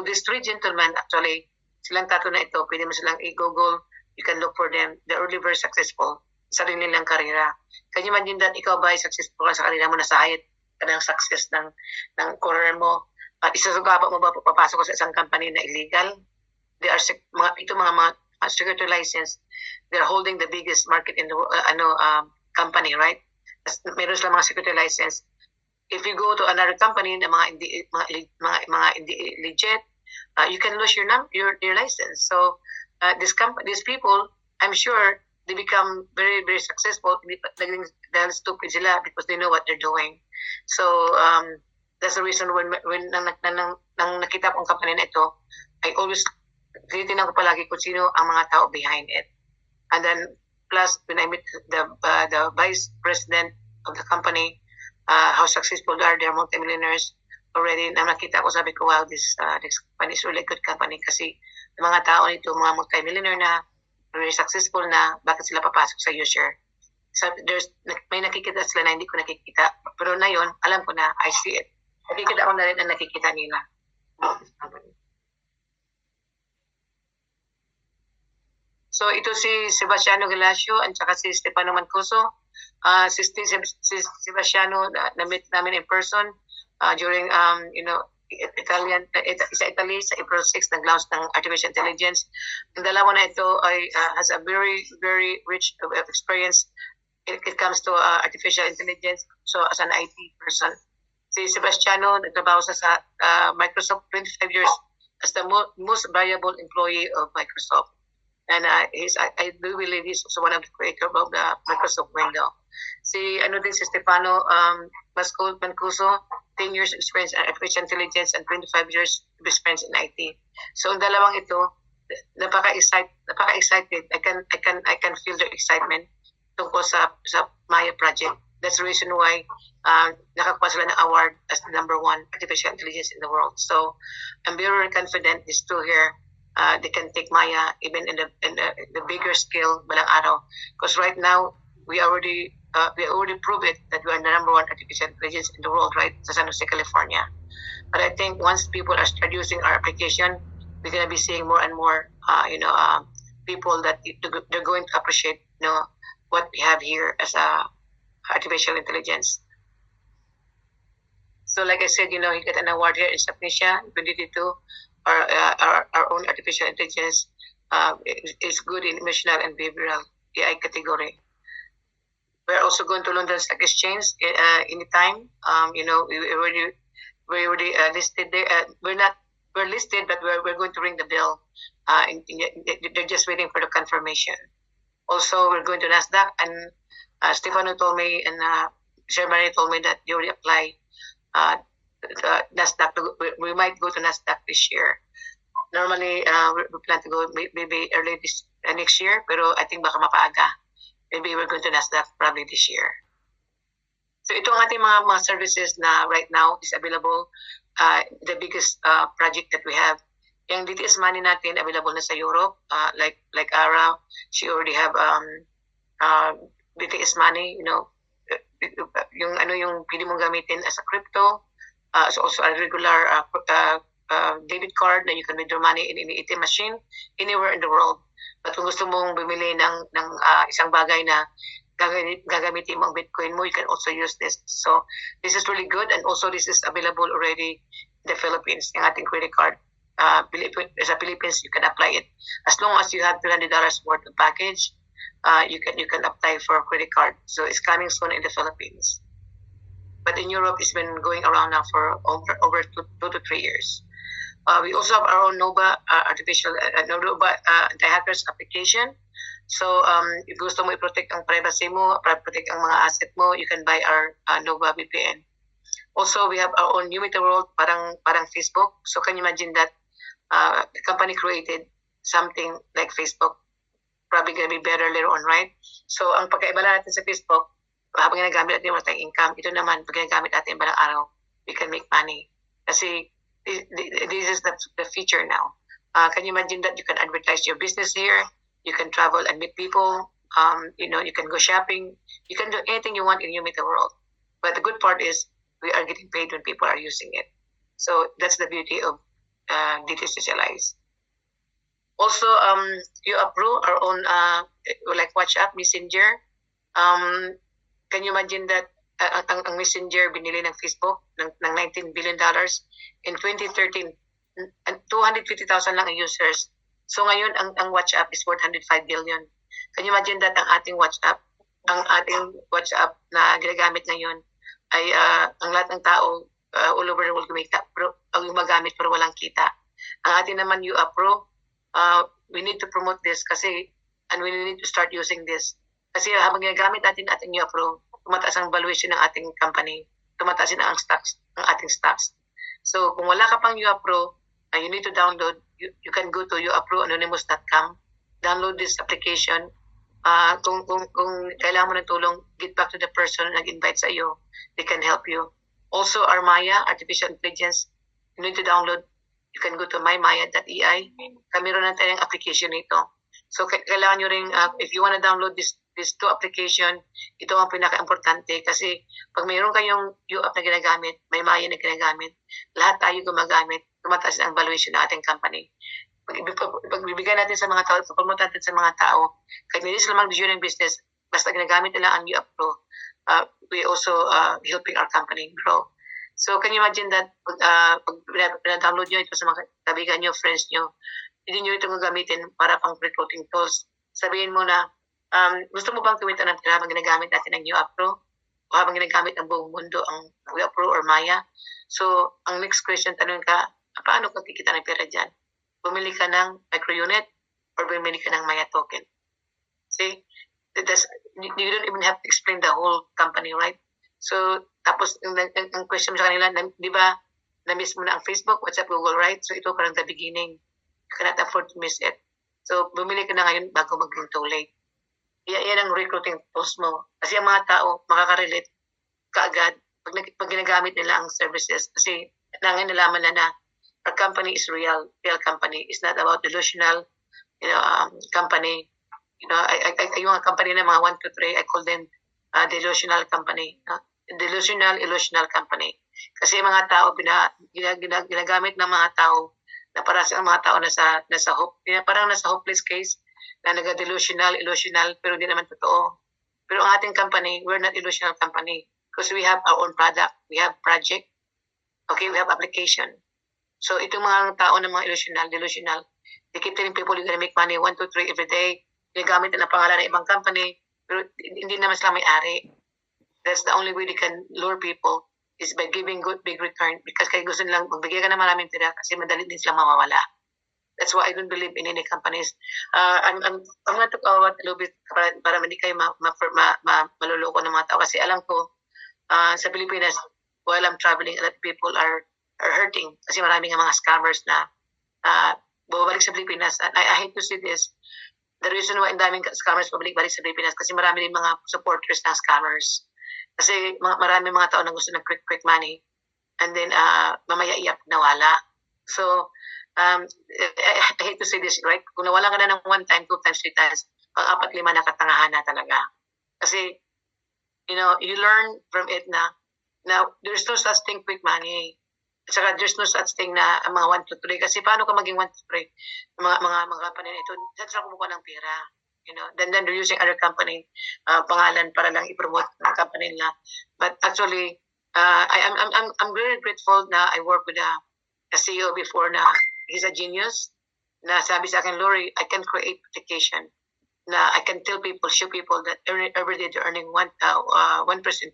these 3 gentlemen, actually, silang tatlo na ito, pwede mo silang i-google. You can look for them. They're really very successful sa sarili nilang karera. Can you imagine that ikaw ba ay successful ka sa karera mo, nasa height ka ng success ng career mo? Isasagapan mo ba papasok ka sa isang company na illegal? They are mga security license. They're holding the biggest market in the company, right? Meron silang mga security license. If you go to another company na mga hindi legit, you can lose your license. So these people, I'm sure they become very, very successful dahil stupid sila because they know what they're doing. So, that's the reason when nang nakita ko ang company na ito, I always tinitingnan ko palagi kung sino ang mga tao behind it. And then, plus, when I meet the vice president of the company, how successful they are, they're multimillionaires already, na nakita ko, sabi ko, wow, this company is really a good company kasi yung mga tao nito, mga multimillionaire na, very successful na, bakit sila papasok sa user? So, may nakikita sila na hindi ko nakikita. Pero na yun, alam ko na, I see it. Nakikita ko na rin ang nakikita nila. So, ito si Sebastiano Galacio at saka si Stefano Mancuso. Si Sebastiano, na-meet namin in person during, sa Italy, sa April 6, nag-launch ng artificial intelligence. Ang dalawa na ito ay has a very, very rich experience it comes to artificial intelligence. So, as an IT person. Si Sebastiano, nagtrabaho sa Microsoft 25 years as the most valuable employee of Microsoft. And I do believe he's also one of the creators of the Microsoft window. Si Stefano Mancuso, 10 years of experience in artificial intelligence and 25 years of experience in IT. So ang dalawang ito, napaka-excited. I can feel their excitement tungkol sa Maya project. That's the reason why nakakuha sila ng award as the #1 artificial intelligence in the world. So I'm very confident these two here they can take Maya even in the bigger scale balang araw. Because right now we already proved it that we are the #1 artificial intelligence in the world, right? Sa San Jose, California. But I think once people are start using our application, we're gonna be seeing more and more, people that they're going to appreciate, what we have here as a artificial intelligence. So, like I said, he got an award here in Sapnisha, 2022. Our own artificial intelligence is good in emotional and behavioral AI category. We're also going to London Stock Exchange anytime. We already listed there. We're listed, but we're going to ring the bell. They're just waiting for the confirmation. Also, we're going to Nasdaq, and Stefano told me, and Sherman told me that they already applied Nasdaq. We might go to Nasdaq this year. Normally, we plan to go maybe early next year, pero I think baka mapaaga. Maybe we're going to Nasdaq probably this year. So ito ang ating mga services na right now is available. The biggest project that we have. Yung DTS Money natin available na sa Europe. Like Ara, she already have DTS Money. Yung pwede mong gamitin as a crypto. So also a regular debit card na you can withdraw money in any ATM machine anywhere in the world. But kung gusto mong bumili ng isang bagay na gagamitin mo ang Bitcoin mo, you can also use this. So this is really good, and also this is available already in the Philippines. Yung ating credit card, sa Philippines, you can apply it as long as you have $300 worth of package. You can apply for a credit card. So it's coming soon in the Philippines. But in Europe, it's been going around now for over 2 to 3 years. We also have our own Nova anti-hackers application. So if gusto mo i-protect ang privacy mo, protect ang mga asset mo, you can buy our Nova VPN. Also, we have our own New Meta World, parang Facebook. So can you imagine that the company created something like Facebook, probably gonna be better later on, right? So ang pagkaiba natin sa Facebook, habang ginagamit natin yung income, ito naman, pag ginagamit natin balang araw, we can make money. Kasi this is the feature now. Can you imagine that you can advertise your business here? You can travel and meet people. You can go shopping. You can do anything you want in New Meta World. But the good part is we are getting paid when people are using it. So that's the beauty of DTCCLIs. Also, you approve our own like WhatsApp, Messenger. Can you imagine that ang Messenger binili ng Facebook ng $19 billion in 2013, and 250,000 lang ang users. So ngayon ang WhatsApp is worth 105 billion. Can you imagine that ang ating WhatsApp na ginagamit ngayon ay ang lahat ng tao all over the world gumagamit pero walang kita. Ang ating naman UA Pro, we need to promote this kasi, and we need to start using this. Kasi habang ginagamit natin ating new approach, tumataas ang valuation ng ating company, tumataas din ang stocks, ang ating stocks. So, kung wala ka pang UAPRO, you need to download, you can go to uaproanonymous.com, download this application. Kung kailangan mo ng tulong, get back to the person na nag-invite sa iyo. They can help you. Also, our Maya, Artificial Intelligence, you need to download. You can go to mymaya.ai. Meron na tayong application nito. So, kailangan nyo rin, if you want to download these two application, ito ang pinaka-importante kasi pag mayroon kayong UApp na ginagamit, may Maya na ginagamit, lahat tayo gumagamit, tumataas ang valuation ng ating company. Pagbibigyan natin sa mga tao, pag-promote natin sa mga tao, kahit hindi sila mag-during business, basta ginagamit nila ang UApp Pro, we also helping our company grow. So, can you imagine that pag pina-download nyo ito sa mga kaibigan nyo, friends nyo, hindi nyo ito gagamitin para pang recruiting tools. Sabihin mo na, gusto mo bang kumita ng pera habang ginagamit natin ang UApp Pro? O habang ginagamit ng buong mundo ang UApp Pro or Maya? So, ang next question, tanong ka, paano ka kikita ng pera dyan? Bumili ka ng micro-unit or bumili ka ng Maya token? See? You don't even have to explain the whole company, right? So, tapos, ang question mo sa kanila, di ba, na-miss mo na ang Facebook, WhatsApp, Google, right? So, ito parang the beginning. You cannot afford to miss it. So, bumili ka na ngayon bago maging too late. Yan ang recruiting tools mo. Kasi ang mga tao, makaka-relate kaagad pag ginagamit nila ang services. Kasi, nangin nalaman na our company is real company. It's not about delusional, company. Yung company na mga 1, 2, 3, I call them delusional company. Delusional, illusional company. Kasi mga tao, ginagamit ng mga tao na para sa mga tao parang nasa hopeless case na naga-delusional, illusional, pero hindi naman totoo. Pero ang ating company, we're not illusional company because we have our own product, we have project, okay, we have application. So, itong mga tao na mga illusional, delusional, they keep telling people you're gonna make money 1, 2, 3 every day, ginagamit na pangalan ng ibang company, pero hindi naman sila may-ari. That's the only way they can lure people is by giving good big return because kaya gusto nilang magbigay ka ng maraming pera kasi madali din silang mawawala. That's why I don't believe in any companies. I'm going to talk about a little bit para hindi kayo maluloko ng mga tao kasi alam ko sa Pilipinas while I'm traveling, a lot of people are hurting kasi maraming mga scammers na bumabalik sa Pilipinas. And I hate to see this. The reason why ang daming scammers pabalik-balik sa Pilipinas kasi marami din mga supporters ng scammers. Kasi marami mga tao na gusto ng quick money and then mamaya iyak nawala. So, I hate to say this, right? Kung nawala ka na ng 1 time, 2 times, 3 times, pang 4, 5 nakatangahan na talaga. Kasi, you learn from it na there's no such thing quick money. At saka there's no such thing na mga 1, 2, 3. Kasi paano ka maging 1, 2, 3? Mga company na ito, saan sila kumukuha ng pera? Then they're using other company pangalan para lang i-promote ng company nila. But actually, I'm very grateful na I work with a CEO before na he's a genius. Na sabi sa akin, Lori, I can create application. Na I can tell people, show people that every day they're earning 1%, 2%.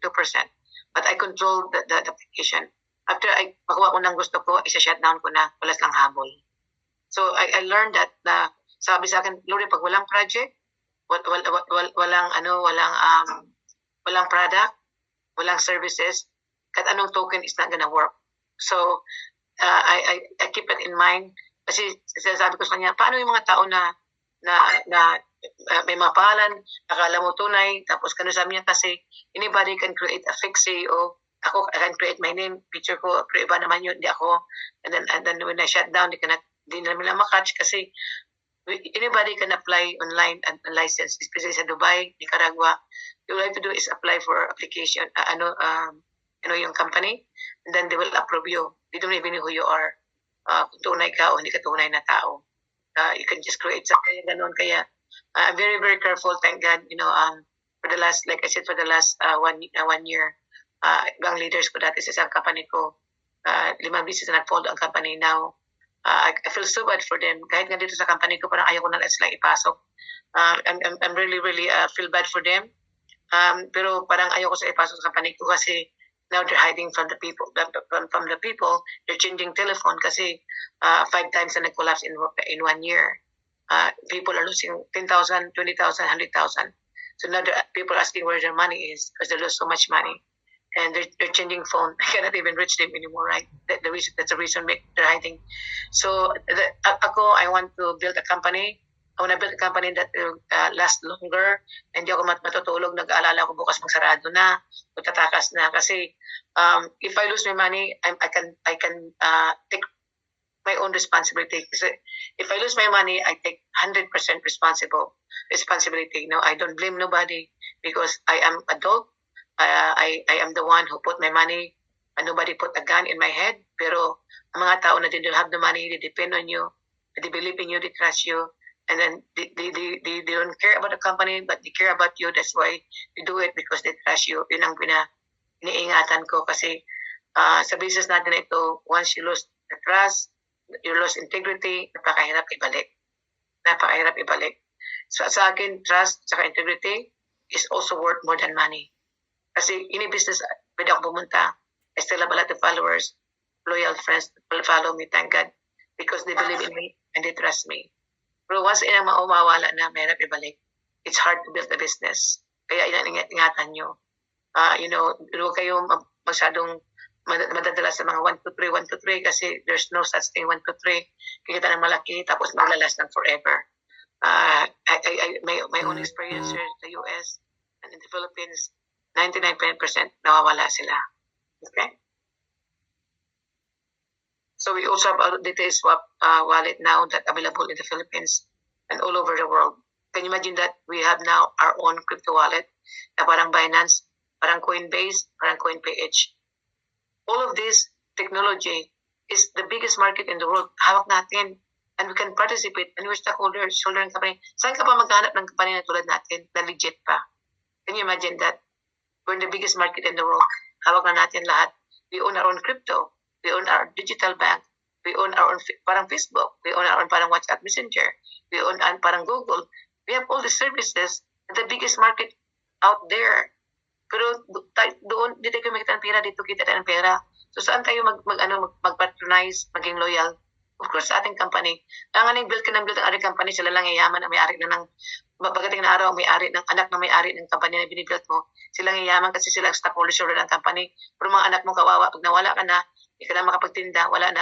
But I control the application. After I makuha ko ng gusto ko, isa-shutdown ko na, wala lang habol. So I learned that na sabi sa akin, Lori, pag walang project, walang product, walang services, kahit anong token is not gonna work. So I keep it in mind kasi sinasabi ko sa kanya, paano yung mga tao na may mga pangalan, akala mo tunay, tapos kano sabi niya kasi anybody can create a fake CEO. Ako, I can create my name, picture ko, pero iba naman yun, hindi ako. And then when I shut down, di na nila makatch kasi anybody can apply online and license, especially sa Dubai, Nicaragua. All you have to do is apply for application, yung company, and then they will approve you. They don't even know who you are. Kung tunay ka o hindi ka tunay na tao. You can just create something, ganun. Kaya, I'm very, very careful, thank God, for the last, like I said, for the last 1 year, ibang leaders ko dati sa isang company ko, 5 business na nag-fold ang company now. I feel so bad for them. Kahit nga dito sa company ko, parang ayaw ko na sila ipasok. I'm really, really feel bad for them. Pero parang ayaw ko sila ipasok sa company ko kasi now they're hiding from the people. They're changing telephone kasi 5 times na nag-collapse in 1 year. people are losing 10,000, 20,000, 100,000. So now people are asking where their money is because they lose so much money. And they're changing phone. I cannot even reach them anymore, right? That's the reason they're hiding. So I want to build a company. I want to build a company that will last longer. Hindi ako matutulog. Nag-aalala ko bukas magsarado na. Magtatakas na. Kasi if I lose my money, I can take my own responsibility. Kasi if I lose my money, I take 100% responsibility. No, I don't blame nobody because I am adult. I am the one who put my money, and nobody put a gun in my head. Pero ang mga tao na they don't have the money, they depend on you, they believe in you, they trust you, and then they don't care about the company, but they care about you. That's why they do it because they trust you. Yun ang iniingatan ko kasi sa business natin na ito, once you lose the trust, you lose integrity, napakahirap ibalik. Napakahirap ibalik. So sa akin, trust at integrity is also worth more than money. Kasi in a business, pwede ako pumunta. I still have a lot of followers, loyal friends will follow me, thank God, because they believe in me and they trust me. Pero once mawawala na, mahirap ibalik. It's hard to build a business. Kaya ingatan nyo. Huwag kayo masyadong madadala sa mga 1, 2, 3, 1, 2, 3 kasi there's no such thing 1, 2, 3. Kikita ng malaki tapos maglalas ng forever. My own experience here in the US and in the Philippines, 99% nawawala sila. Okay? So we also have a detail swap wallet now that available in the Philippines and all over the world. Can you imagine that we have now our own crypto wallet na parang Binance, parang Coinbase, parang CoinPH. All of this technology is the biggest market in the world. Hawak natin and we can participate and we're stockholders, shoulder ng company. Saan ka pa maghanap ng company na tulad natin na legit pa? Can you imagine that? We're in the biggest market in the world. Hawak na natin lahat. We own our own crypto. We own our digital bank. We own our own parang Facebook. We own our own parang WhatsApp Messenger. We own parang Google. We have all the services. The biggest market out there. Pero doon, dito tayo kumikita ng pera. Dito kita tayo ng pera. So saan tayo mag-patronize, maging loyal? Of course, sa ating company. Ang build ka ng ating company, sila lang yayaman ang may-ari na ng pagdating na araw, may-ari ng anak na may-ari ng company na binibuild mo. Sila ang yayaman kasi sila ang stockholders ng company. Pero mga anak mo kawawa, pag nawala ka na, hindi ka na makapagtinda, wala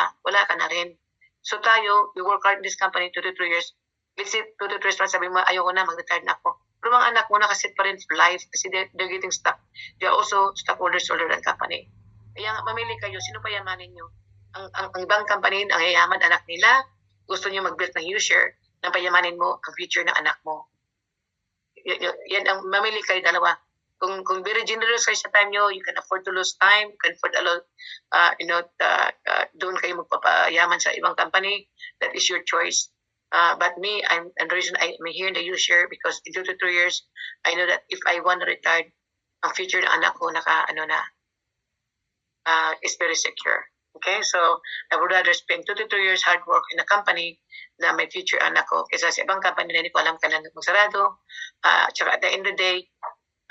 ka na rin. So tayo, we work hard in this company 2 to 3 years. Let's say 2 to 3 years, sabi mo, ayoko na, mag-retire na ako. Pero mga anak mo nakasit pa rin for life kasi they're getting stuck. They are also stockholders ng company. Kaya mamili kayo, sino pa yamanin nyo? Ang ibang company, ang yayaman anak nila, gusto nyo mag-build ng huge share, nang payamanin mo ang future ng anak mo. Yan ang mamili kayo dalawa. Kung very generous kayo sa time nyo, you can afford to lose time, you can afford doon kayo magpapayaman sa ibang company, that is your choice. But me, the reason I'm here in the huge share because in 2 to 3 years, I know that if I want to retire, ang future ng anak ko is very secure. Okay, so I would rather spend 2 to 3 years hard work in a company na may future anak ko kaysa sa ibang company na hindi ko alam kailan magsarado. Tsaka at the end of the day,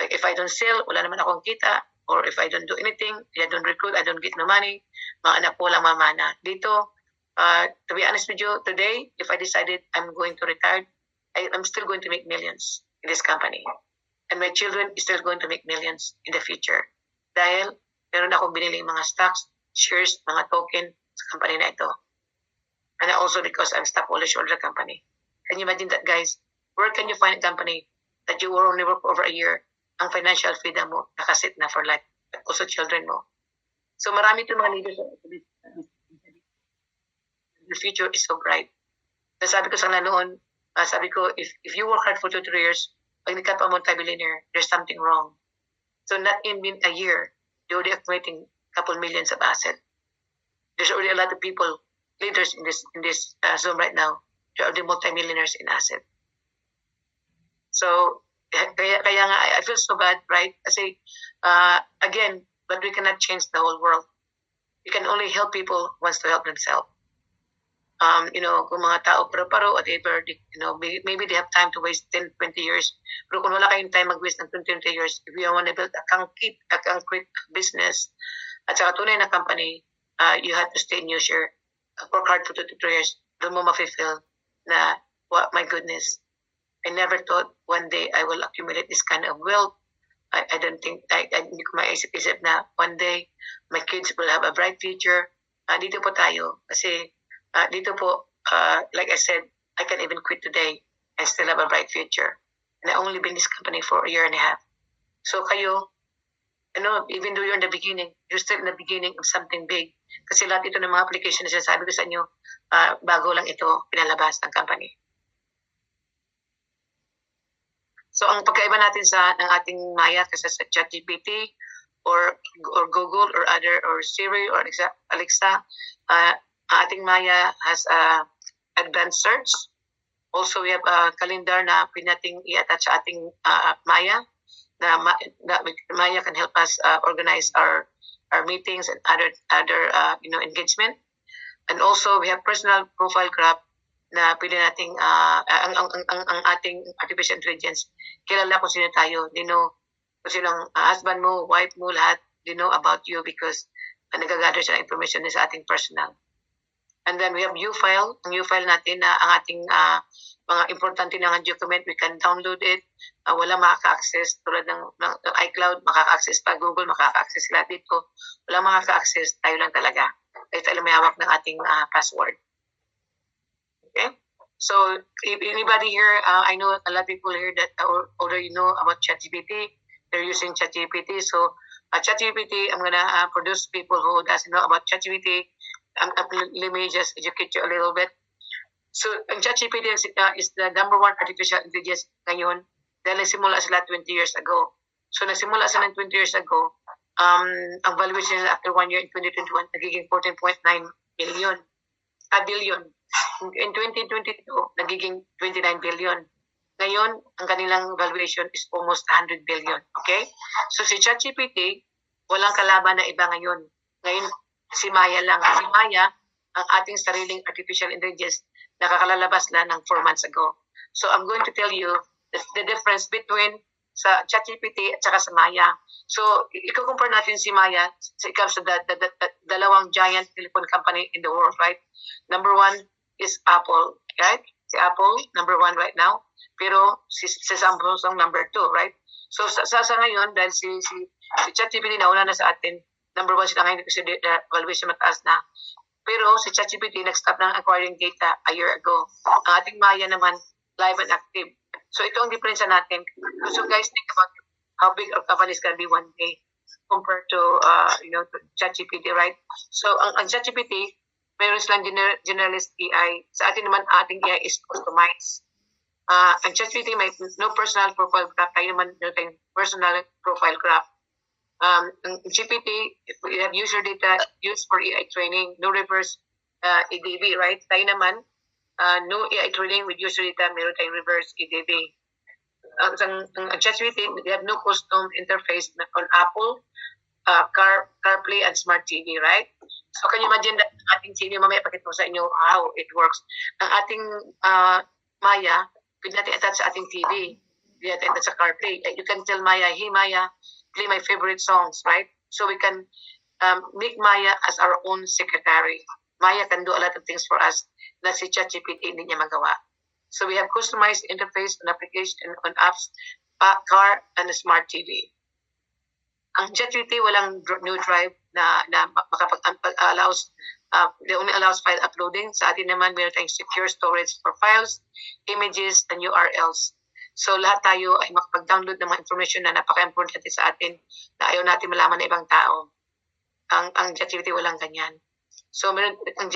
if I don't sell, wala naman akong kita. Or if I don't do anything, I don't recruit, I don't get no money, mga anak ko lang mamana. Dito, to be honest with you, today, if I decided I'm going to retire, I'm still going to make millions in this company. And my children is still going to make millions in the future. Dahil meron akong biniling mga stocks, shares, mga token sa company na ito. And also because I'm stockholder of the company. Can you imagine that, guys? Where can you find a company that you will only work for over a year, ang financial freedom mo, nakasit na for life, but also children mo. So marami itong mga leaders. The future is so bright. Sabi ko sa noon, sabi ko, if you work hard for 2 to 3 years, pag hindi ka pa multi-billionaire, there's something wrong. So not in a year, you're already accumulating couple millions of asset. There's already a lot of people, leaders in this Zoom right now. They're already multi-millionaires in asset. So kaya nga I feel so bad, right? Kasi again, but we cannot change the whole world. You can only help people who wants to help themselves. Kung mga tao paro-paro, whatever, maybe they have time to waste 10, 20 years. Pero kung wala kayong time mag-waste ng 20, 20 years, if you want to build a concrete business, at saka tunay na company, you have to stay in your share, work hard for 2 to 3 years, doon mo ma-fulfill na What, my goodness. I never thought one day I will accumulate this kind of wealth. I don't think, hindi ko maisip-isip na one day my kids will have a bright future. Dito po tayo. Kasi dito po, like I said, I can even quit today and still have a bright future. And I only been in this company for a year and a half. So kayo, even though you're in the beginning, you're still in the beginning of something big. Kasi lahat ito ng mga application na sinasabi ko sa inyo, bago lang ito pinalabas ng company. So ang pagkaiba natin ng ating Maya kasi sa ChatGPT or Google or Siri or Alexa, ating Maya has advanced search. Also we have a calendar na pinating i-attach sa ating Maya na Maya can help us organize our meetings and other engagement. And also we have personal profile graph na pwede nating ang ating artificial intelligence kilala kung sino tayo. They know kung sino ang husband mo, wife mo, lahat. They know about you because nagagather siya ng information sa ating personal. And then we have U-file. Ang U-file natin na ang ating mga importante na document, we can download it. Wala makaka-access tulad ng iCloud, makaka-access pa Google, makaka-access sila dito. Wala makaka-access, tayo lang talaga. Tayo tayo may hawak ng ating password. Okay? So, if anybody here, I know a lot of people here that already know about ChatGPT. They're using ChatGPT. So, ChatGPT, I'm gonna produce people who doesn't know about ChatGPT. Let me just educate you a little bit. So, ang ChatGPT is the number one artificial intelligence ngayon dahil nagsimula sila 20 years ago. So, nagsimula sila 20 years ago, ang valuation nila after 1 year in 2021, nagiging 14.9 billion. In 2022, nagiging 29 billion. Ngayon, ang kanilang valuation is almost 100 billion. Okay? So, si ChatGPT, walang kalaban na iba ngayon. Ngayon, si Maya lang. Si Maya, ang ating sariling artificial intelligence, nakakalalabas na ng 4 months ago. So, I'm going to tell you the difference between sa ChatGPT at saka sa Maya. So, ikukumpare natin si Maya sa dalawang giant telephone company in the world, right? Number one is Apple, right? Si Apple, number one right now. Pero si Samsung, number two, right? So, sa ngayon, dahil si ChatGPT nauna na sa atin, number one sila ngayon kasi valuation mataas na. Pero si ChatGPT nag-stop ng acquiring data a year ago. Ang ating Maya naman, live and active. So ito ang diferensya natin. So guys, think about how big our companies can be one day compared to to ChatGPT, right? So ang ChatGPT, mayroon silang generalist AI. Sa atin naman, ating AI is customized. Ang ChatGPT may no personal profile graph. Tayo naman meron personal profile graph. Ang GPT, we have user data used for AI training, no reverse EDV, right? Tayo naman, no AI training with user data, meron tayong reverse EDV. Ang ChatGPT, we have no custom interface on Apple, CarPlay, and Smart TV, right? So can you imagine that ating TV, mamaya pakita ko sa inyo how it works. Ang ating Maya, pwede natin attach sa ating TV. Pwede natin attach sa CarPlay. You can tell Maya, hey Maya, play my favorite songs, right? So we can make Maya as our own secretary. Maya can do a lot of things for us na si ChatGPT hindi niya magawa. So we have customized interface on application on apps, car, and smart TV. Ang ChatGPT walang new drive na allows they only allows file uploading. Sa atin naman meron tayong secure storage for files, images, and URLs. So lahat tayo ay makapag-download ng mga information na napaka-importante sa atin na ayaw natin malaman ng ibang tao. Ang ChatGPT walang ganyan. So meron ang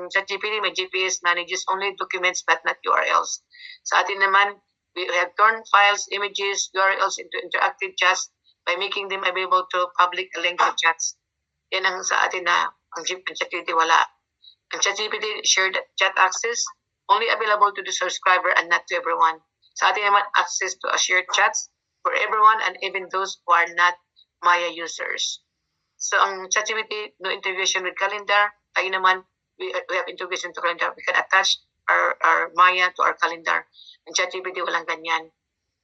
ChatGPT may GPS manages only documents but not URLs. Sa atin naman, we have turned files, images, URLs into interactive chats by making them available to public language chats. Yan ang sa atin na ang ChatGPT wala. Ang ChatGPT shared chat access only available to the subscriber and not to everyone. Sa atin naman, access to a shared chats for everyone and even those who are not Maya users. So, ang ChatGPT, no integration with calendar. Tayo naman, we have integration to calendar. We can attach our Maya to our calendar. Ang ChatGPT, walang ganyan.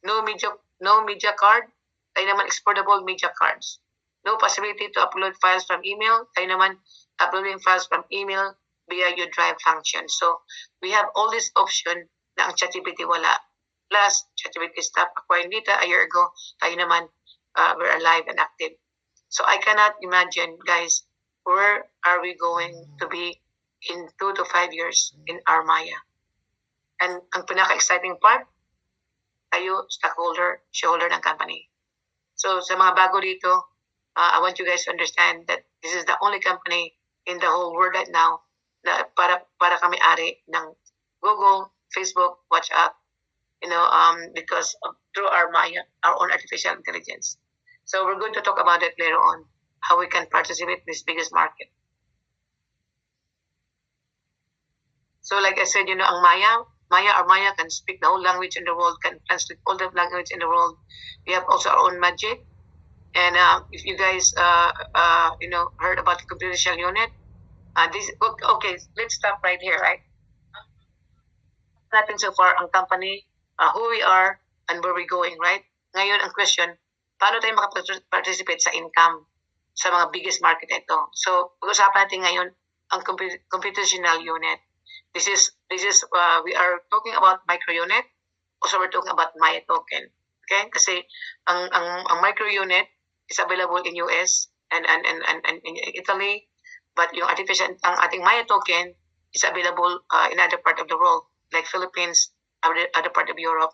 No media card. Tayo naman, exportable media cards. No possibility to upload files from email. Tayo naman, uploading files from email, via your drive function. So we have all this option na ang ChatGPT wala. Plus, ChatGPT stopped acquiring data a year ago. Tayo naman, we're alive and active. So I cannot imagine, guys, where are we going to be in 2 to 5 years in our Maya? And ang pinaka-exciting part, tayo, stockholder, shareholder ng company. So sa mga bago dito, I want you guys to understand that this is the only company in the whole world right now na para kami ari ng Google, Facebook, WhatsApp, because through our Maya, our own artificial intelligence. So we're going to talk about it later on, how we can participate in this biggest market. So like I said, ang our Maya can speak the whole language in the world, can translate all the language in the world. We have also our own magic. And if you guys, heard about the computational unit, okay, let's stop right here, right? Natin so far ang company, who we are, and where we're going, right? Ngayon, ang question, paano tayo makapag-participate sa income sa mga biggest market ito? So, pag-usapan natin ngayon ang computational unit. This is we are talking about micro unit. Also, we're talking about Maya token. Okay? Kasi ang micro unit is available in US and in Italy, but yung ang ating Maya token is available in other part of the world, like Philippines, other part of Europe.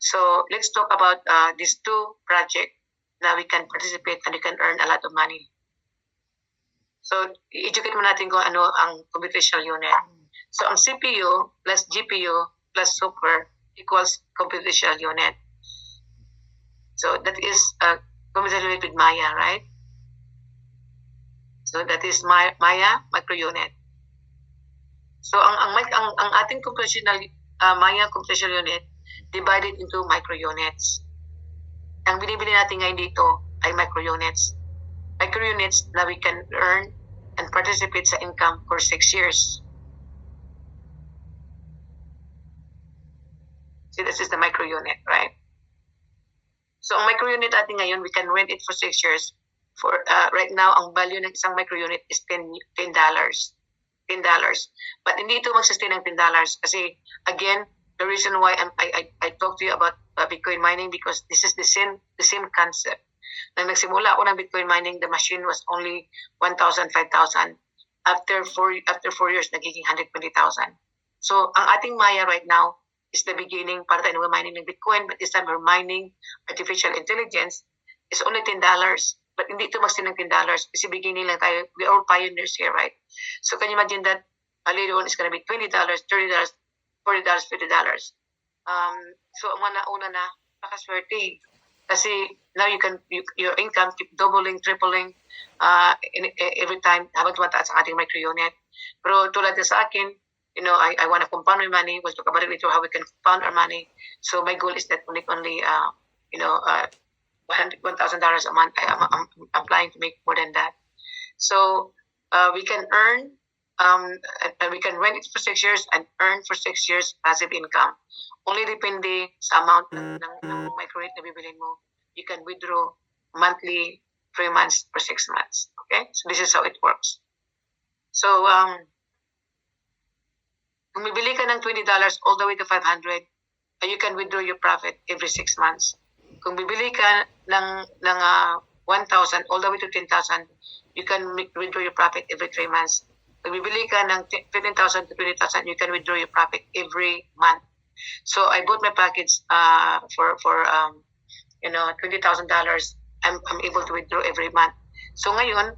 So let's talk about these two projects na we can participate and we can earn a lot of money. So i-educate mo natin kung ano ang computational unit. So ang CPU plus GPU plus super equals computational unit. So that is computational unit with Maya, right? So that is Maya micro unit. So ang ating computational Maya computational unit divided into micro units. Ang binibili natin ngayon dito ay micro units. Micro units na we can earn and participate sa income for 6 years. See, this is the micro unit, right? So ang micro unit natin ngayon, we can rent it for 6 years. For right now, ang value ng isang micro unit is $10. But hindi ito mag-sustain ng $10 kasi again, the reason why I talk to you about Bitcoin mining because this is the same concept. Nang nagsimula ako ng Bitcoin mining, the machine was only 1,000, 5,000. After 4 years, nagiging 120,000. So ang ating Maya right now is the beginning para tayo mining ng Bitcoin, but this time we're mining artificial intelligence is only $10. But hindi ito magsin ng $10 kasi beginning lang tayo. We are all pioneers here, right? So can you imagine that later on is going to be $20, $30, $40, $50. So ang una na, nakaswerte. Kasi now your income keep doubling, tripling every time habang tumataas ang ating micro unit. Pero tulad na sa akin, I want to compound my money. We'll talk about it later how we can compound our money. So my goal is that only $1,000 a month. I'm planning to make more than that. So we can earn and we can rent it for 6 years and earn for 6 years passive income. Only depende sa amount ng micro rate na bibilin mo. You can withdraw monthly, 3 months, or 6 months. Okay? So this is how it works. So kung bibili ka ng $20 all the way to 500, you can withdraw your profit every 6 months. Kung bibili ka ng 1,000 all the way to 10,000, you can withdraw your profit every 3 months. Kung bibili ka ng 15,000 to 20,000, you can withdraw your profit every month. So I bought my package for $20,000. I'm able to withdraw every month. So ngayon,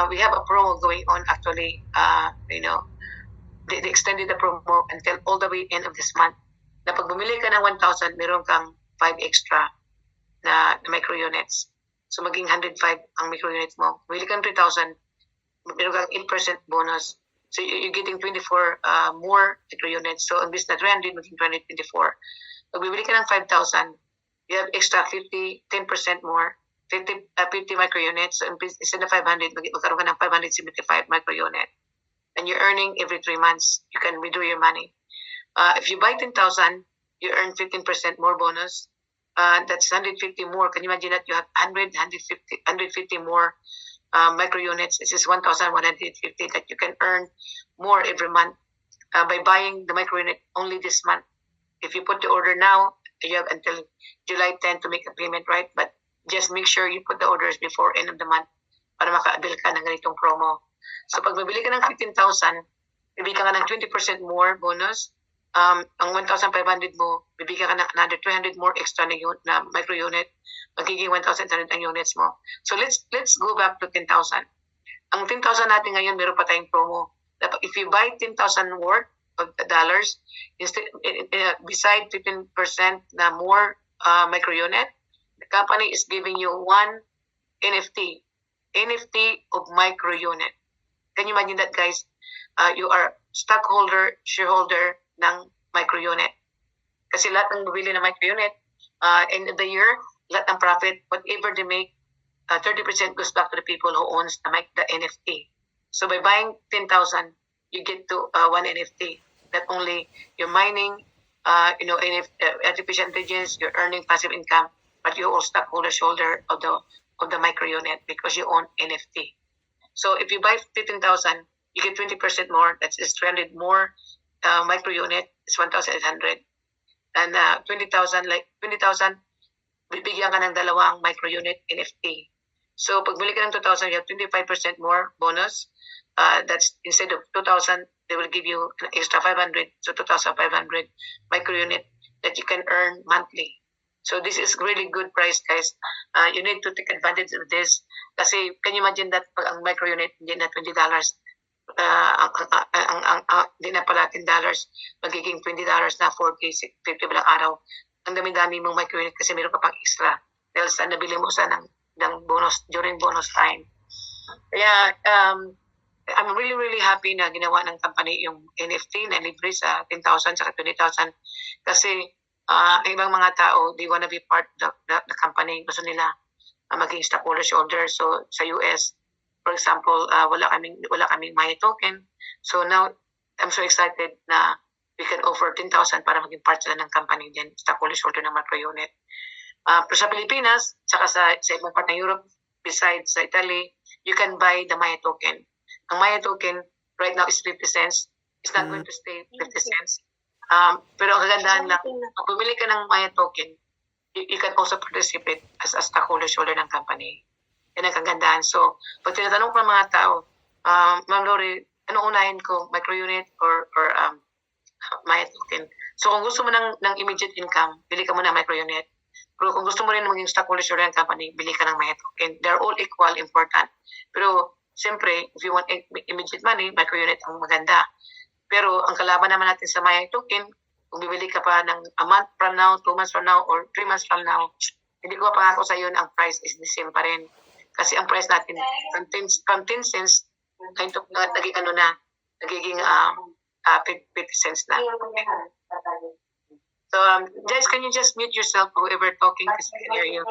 we have a promo going on actually. They extended the promo until all the way end of this month. Na pag bumili ka ng 1,000, meron kang 5 extra na micro units. So maging 105 ang micro units mo. Bumili ka ng 3,000, meron kang 8% bonus. So you're getting 24 more micro units. So imbis na 300, maging 24. Pag bumili ka ng 5,000, you have extra 10% more. 50 micro units. So instead of 500, magkaroon ka ng 575 micro unit. And you're earning every 3 months. You can withdraw your money. If you buy 10,000, you earn 15% more bonus. That's 150 more. Can you imagine that you have 150 more micro units. This is 1,150 that you can earn more every month by buying the micro unit only this month. If you put the order now, you have until July 10 to make a payment, right? But just make sure you put the orders before end of the month para maka-avail ka ng ganitong promo. So pag mabili ka ng 15,000, bibigyan ka ng 20% more bonus. Ang 1,500 mo, bibigyan ka ng another 200 more extra na micro unit. Magiging 1,100 ang units mo. So let's go back to 10,000. Ang 10,000 natin ngayon, meron pa tayong promo. If you buy 10,000 worth of dollars, instead, beside 15% na more micro unit, the company is giving you one NFT of micro unit. Can you imagine that, guys? You are stockholder, shareholder ng micro unit. Kasi lahat ng bumili ng micro unit, end of the year, lahat ng profit, whatever they make, 30% goes back to the people who owns the NFT. So by buying 10,000, you get to one NFT. Not only you're mining, artificial intelligence, you're earning passive income, but you also stockholder shoulder of the micro unit because you own NFT. So if you buy 15,000, you get 20% more. That's 300 more micro unit. It's 1,800. And 20,000, bibigyan ka ng dalawang micro unit NFT. So pag bili ka ng 2,000, you have 25% more bonus. That's instead of 2,000, they will give you an extra 500, so 2,500 micro unit that you can earn monthly. So this is really good price, guys. You need to take advantage of this. Kasi can you imagine that pag ang micro unit hindi na $20, hindi na pala $10, magiging $20 na 4K, 50 balang araw. Ang dami-dami mong micro unit kasi meron ka pang extra. Dahil sa nabili mo sa ng bonus during bonus time. Kaya I'm really, really happy na ginawa ng company yung NFT na libre sa 10,000 sa 20,000. Kasi ang ibang mga tao, they wanna be part of the company. Gusto nila maging stockholder shareholder. So sa US, for example, wala kaming Maya token. So now, I'm so excited na we can offer 10,000 para maging part sila ng company din, stockholder shareholder ng micro unit. Pero sa Pilipinas, saka sa ibang part ng Europe, besides sa Italy, you can buy the Maya token. Ang Maya token right now is 50 cents. It's not going to stay 50 cents. Pero ang kagandahan lang, pag bumili ka ng Maya token, you can also participate as a stockholder shareholder ng company. Yan ang kagandahan. So, pag tinatanong ko ng mga tao, Ma'am Lori, ano unahin ko, micro unit or Maya token? So, kung gusto mo ng immediate income, bili ka muna ng micro unit. Pero kung gusto mo rin maging stockholder shareholder ng company, bili ka ng Maya token. They're all equal, important. Pero, siyempre, if you want immediate money, micro unit ang maganda. Pero ang kalaban naman natin sa Maya token, kung bibili ka pa ng a month from now, 2 months from now, or 3 months from now, hindi ko pangako sa iyo na ang price is the same pa rin. Kasi ang price natin, from 10 cents, nagiging 50 cents na. So, guys, can you just mute yourself, whoever talking, because I can hear you.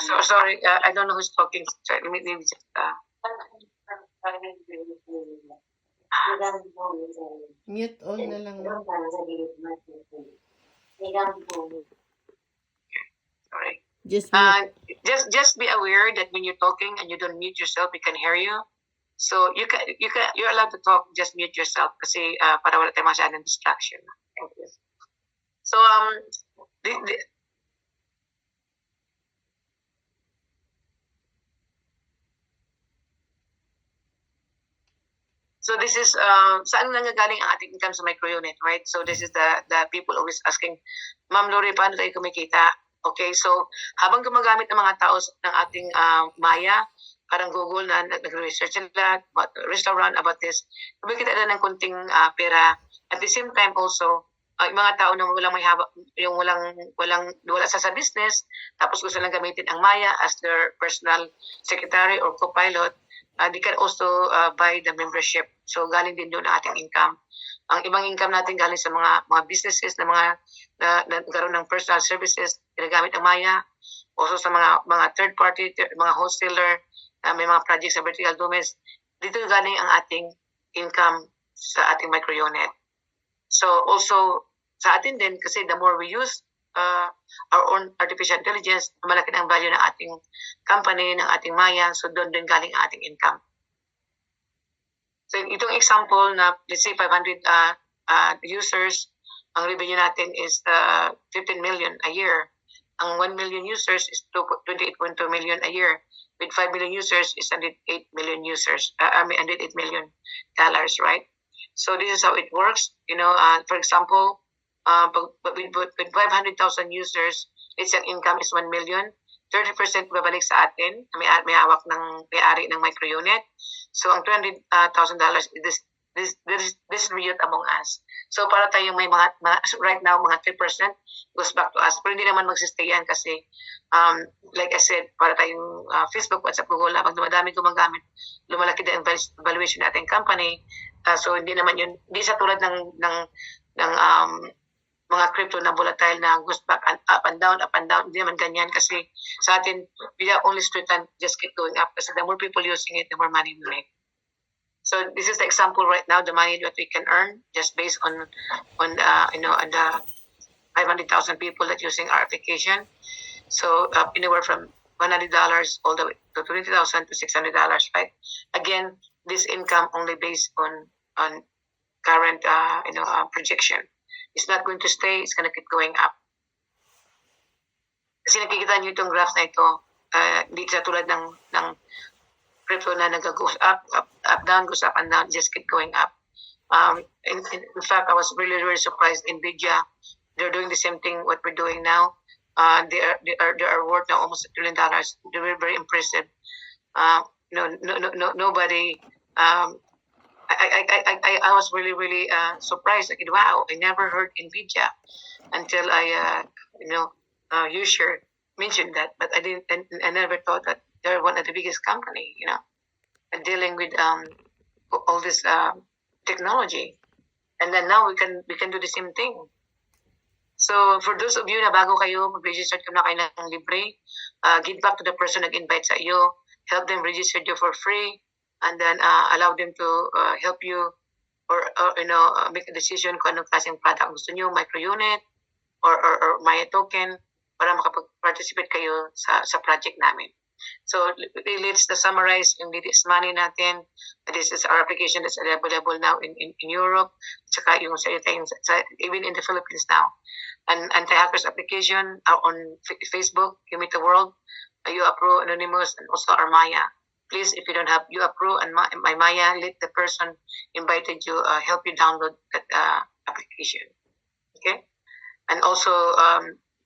So sorry, I don't know who's talking. So, let me just. Mute all na lang. Sorry. Just mute. Just be aware that when you're talking and you don't mute yourself, we can hear you. So you're allowed to talk. Just mute yourself kasi para wala tayong masyadong distraction. Thank you. So So this is saan nanggagaling ang ating income sa micro unit, right? So this is the people always asking, Ma'am Lori, paano tayo kumikita? Okay, so habang gumagamit ng mga tao ng ating Maya, parang Google na nag-research sila about restaurant, about this, kumikita na ng kunting pera. At the same time also, yung mga tao na walang may hawak, yung wala sa business, tapos gusto lang gamitin ang Maya as their personal secretary or co-pilot, they can also buy the membership. So galing din doon ang ating income. Ang ibang income natin galing sa mga businesses na nagkaroon ng personal services, ginagamit ang Maya. Also sa mga third party, mga wholesaler, may mga projects sa vertical domains. Dito galing ang ating income sa ating micro unit. So also sa atin din, kasi the more we use our own artificial intelligence, malaki na ang value ng ating company, ng ating Maya, so doon din galing ang ating income. So itong example na let's say 500 users, ang revenue natin is 15 million a year. Ang 1 million users is 28.2 million a year. With 5 million users is 108 million users. $108 million, right? So this is how it works. For example, with 500,000 users, its income is 1 million. 30% babalik sa atin, may hawak ng may-ari ng micro-unit. So ang $200,000 is distribute among us. So para tayong may mga right now, mga 3% goes back to us. Pero hindi naman magsistay yan kasi like I said, para tayong Facebook, WhatsApp, Google, pag dumadami gumagamit, lumalaki din ang valuation natin company. So hindi naman yun, hindi sa tulad ng mga crypto na volatile na goes back and up and down, hindi naman ganyan kasi sa atin, we are only straight and just keep going up kasi the more people using it, the more money we make. So this is the example right now, the money that we can earn just based on the 500,000 people that using our application. So anywhere from $100 all the way to $20,000 to $600, right? Again, this income only based on current projection. It's not going to stay, it's going to keep going up. Kasi nakikita niyo itong graph na ito, hindi sa tulad ng crypto na nag-goes up, down, goes up and down, just keep going up. In fact, I was really, really surprised. NVIDIA, they're doing the same thing what we're doing now. They are worth now almost $1 trillion. They were very impressive. Nobody. I was really, really surprised. Like, wow, I never heard NVIDIA until you sure mentioned that, but I never thought that they're one of the biggest company, dealing with all this technology. And then now we can do the same thing. So for those of you na bago kayo, mag-register na kayo ng libre, give back to the person nag-invite sa iyo, help them register you for free, and then allow them to help you or make a decision kung anong klaseng product gusto nyo, micro-unit or Maya token para makapag-participate kayo sa project namin. So let's summarize yung this money natin. This is our application that's available now in Europe, tsaka yung even in the Philippines now. An anti-hackers application on Facebook, You Meet the World, YouApprove, Anonymous, and also our Maya. Please, if you don't have YouApprove and my Maya, let the person invited you help you download that application. Okay, and also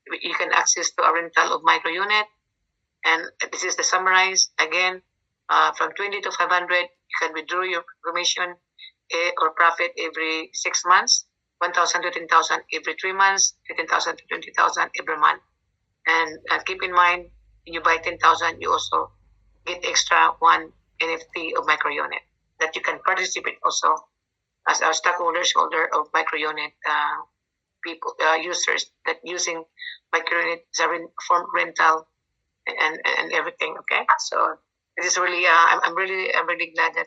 you can access to a rental of micro unit. And this is the summarize again. From 20 to 500, you can withdraw your commission or profit every 6 months. 1,000 to 10,000 every 3 months. 15,000 to 20,000 every month. And keep in mind, when you buy 10,000, you also get extra one NFT of micro unit that you can participate also as our stockholders holder of micro unit people users that using micro unit as a form rental and everything. Okay, so this is really I'm really glad that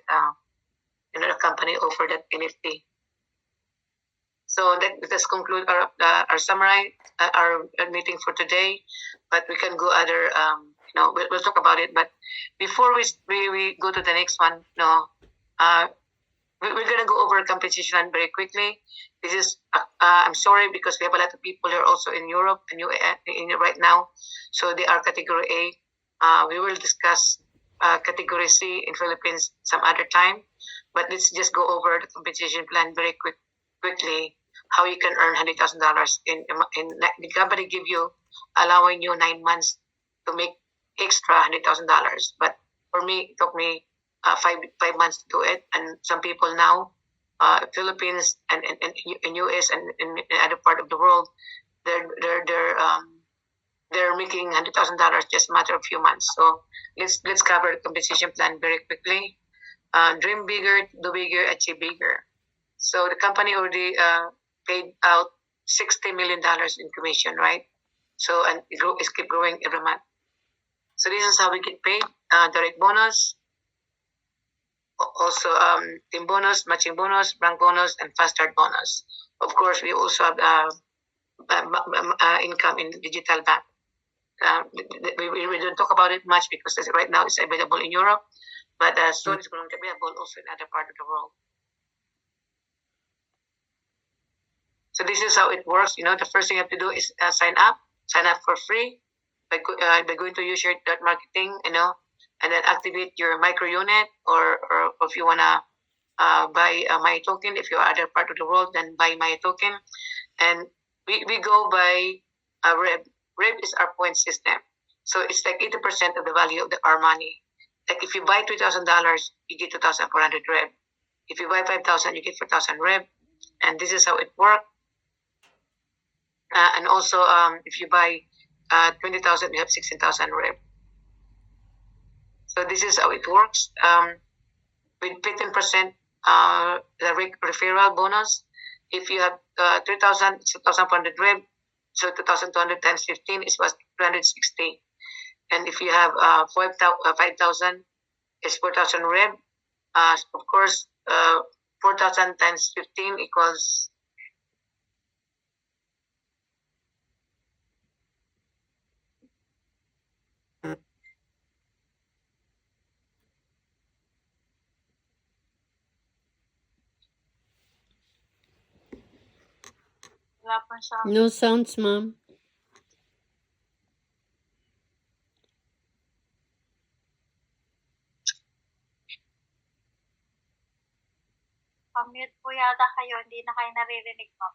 the company offered that NFT. So let us conclude our summary, our meeting for today. But we can go other we'll talk about it. But before we go to the next one, we're gonna go over compensation very quickly. This is I'm sorry because we have a lot of people here also in Europe and in right now, so they are category A. We will discuss category C in Philippines some other time, but let's just go over the compensation plan very quickly. How you can earn $100,000 in the company give you allowing you 9 months to make extra $100,000, but for me it took me 5 months to do it, and some people now Philippines and in US and in other part of the world they're making $100,000 just a matter of few months. So let's cover the compensation plan very quickly. Dream bigger, do bigger, achieve bigger. So the company already paid out $60 million in commission, right? So and it's keep growing every month. So this is how we get paid: direct bonus, also team bonus, matching bonus, rank bonus, and fast start bonus. Of course, we also have income in digital bank. We don't talk about it much because right now it's available in Europe, but soon it's going to be available also in other part of the world. So this is how it works. The first thing you have to do is sign up for free by going to ushare.marketing, and then activate your micro unit, or if you wanna buy my token. If you're other part of the world, then buy my token, and we go by Rev. Rev is our point system, so it's like 80% of the value of our money. Like if you buy $2,000, you get 2,400 Rev. If you buy 5,000, you get 4,000 Rev, and this is how it works. And also, if you buy 20,000, you have 16,000 Rev. So this is how it works. With 15% the referral bonus. If you have 3,000, it's 2,400 Rev. So 2,200 times 15 is 260. And if you have 5,000, it's 4,000 Rev. Of course, 4,000 times 15 equals. Wala pang sound. No sounds, ma'am. Pamute po yata kayo, hindi na kayo naririnig po.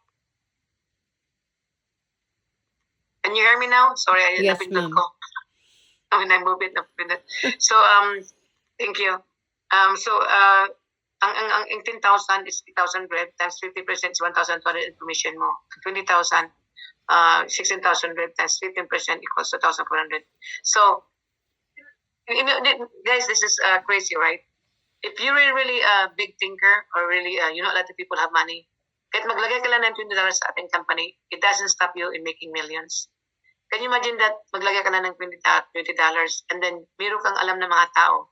Can you hear me now? Sorry, I Yes, napindot ma'am. ko. When I move it, napindot. So, thank you. So, ang 10,000 is 3,000 Rev times 50% is 1,200 in commission mo. 20,000, 16,000 Rev times 15% equals 2,400. So, guys, this is crazy, right? If you're really a big thinker, or really, a lot of people have money, kahit maglagay ka lang ng $20 sa ating company, it doesn't stop you in making millions. Can you imagine that maglagay ka lang ng $20 and then meron kang alam na mga tao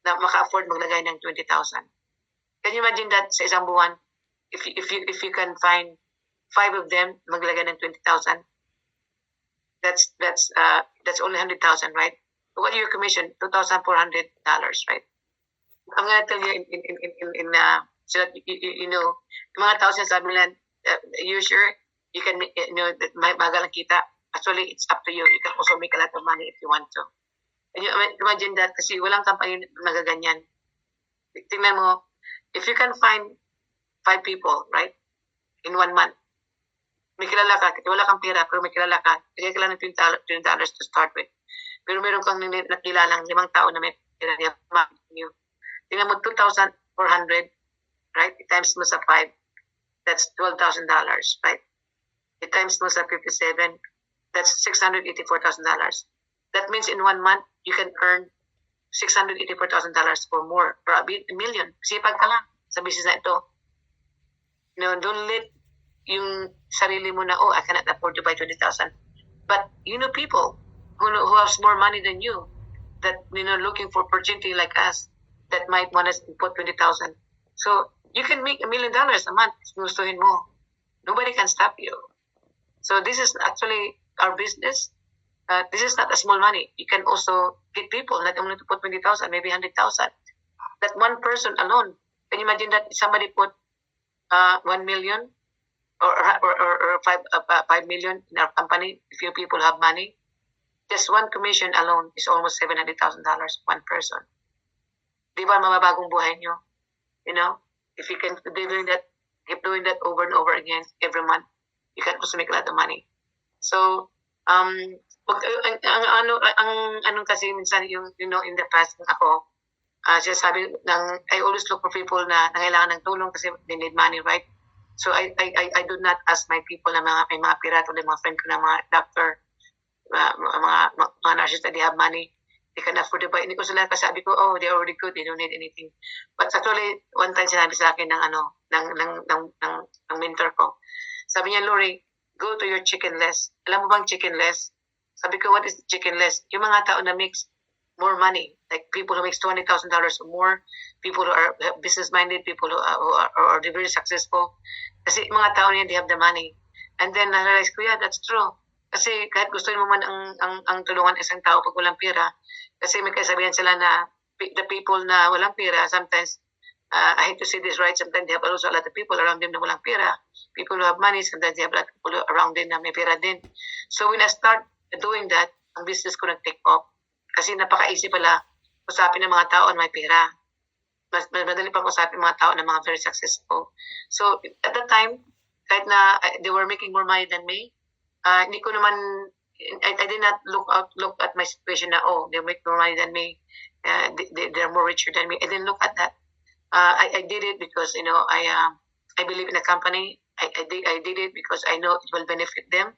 na maka-afford maglagay ng 20,000? Can you imagine that sa isang buwan, if you can find 5 of them maglagay ng 20,000, that's only 100,000, right? So what do you commission? $2,400, right? I'm gonna tell you in so that you know, yung mga tao sinasabi nila, you sure you can make, magal ang kita. Actually, it's up to you. You can also make a lot of money if you want to. And you imagine that, kasi walang company nagaganyan. Tingnan mo, if you can find 5 people, right, in 1 month, may kilala ka, wala kang pera, pero may kilala ka, bigay ka lang ng $20 to start with. Pero meron kang nakilalang 5 tao na may pera niya, tingnan mo, 2,400, right? Times mo sa 5, that's $12,000, right? Times mo sa 57, that's $684,000. That means in 1 month, you can earn $684,000 or more, or a million. Sipag ka lang sa business na ito. Don't let yung sarili mo na, I cannot afford to buy 20,000. But you know people who have more money than you, that looking for opportunity like us, that might want to put 20,000. So you can make $1 million a month. Gustuhin mo. Nobody can stop you. So this is actually our business. This is not a small money. You can also get people not only to put 20,000, maybe 100,000. That one person alone. Can you imagine that if somebody put 1 million or 5 million in our company? If you people have money, just one commission alone is almost $700,000. One person. Di ba mababagong buhay nyo? If you can keep doing that over and over again every month, you can also make a lot of money. So, ang kasi minsan yung, in the past, ako, sinasabi I always look for people na nangailangan ng tulong kasi they need money, right? So, I do not ask my people na may mga pirata, mga friend ko na mga doctor, mga nurses that they have money, they can afford to buy. Hindi ko sila kasabi ko, they're already good, they don't need anything. But actually, one time sinabi sa akin ng mentor ko. Sabi niya, Lori, go to your chickenless. Alam mo bang chickenless? Sabi ko, what is chickenless? Yung mga tao na makes more money, like people who makes $20,000 or more, people who are business-minded, people who are very successful. Kasi mga tao niya, they have the money. And then na-realize ko, yeah, that's true. Kasi kahit gusto mo man ang tulungan isang tao pag walang pera, kasi may kasabihan sila na the people na walang pera, sometimes, I hate to say this, right, sometimes they have also a lot of people around them na walang pera. People who have money, sometimes they have a lot of people around them na may pera din. So when I start doing that, ang business ko nag-take off. Kasi napaka-easy pala usapin ng mga tao na may pera. Mas madali pang usapin mga tao na mga very successful. So at that time, kahit na they were making more money than me, hindi ko naman, I did not look at my situation na, oh, they make more money than me, they're more richer than me. I didn't look at that. I did it because, I believe in the company. I did it because I know it will benefit them.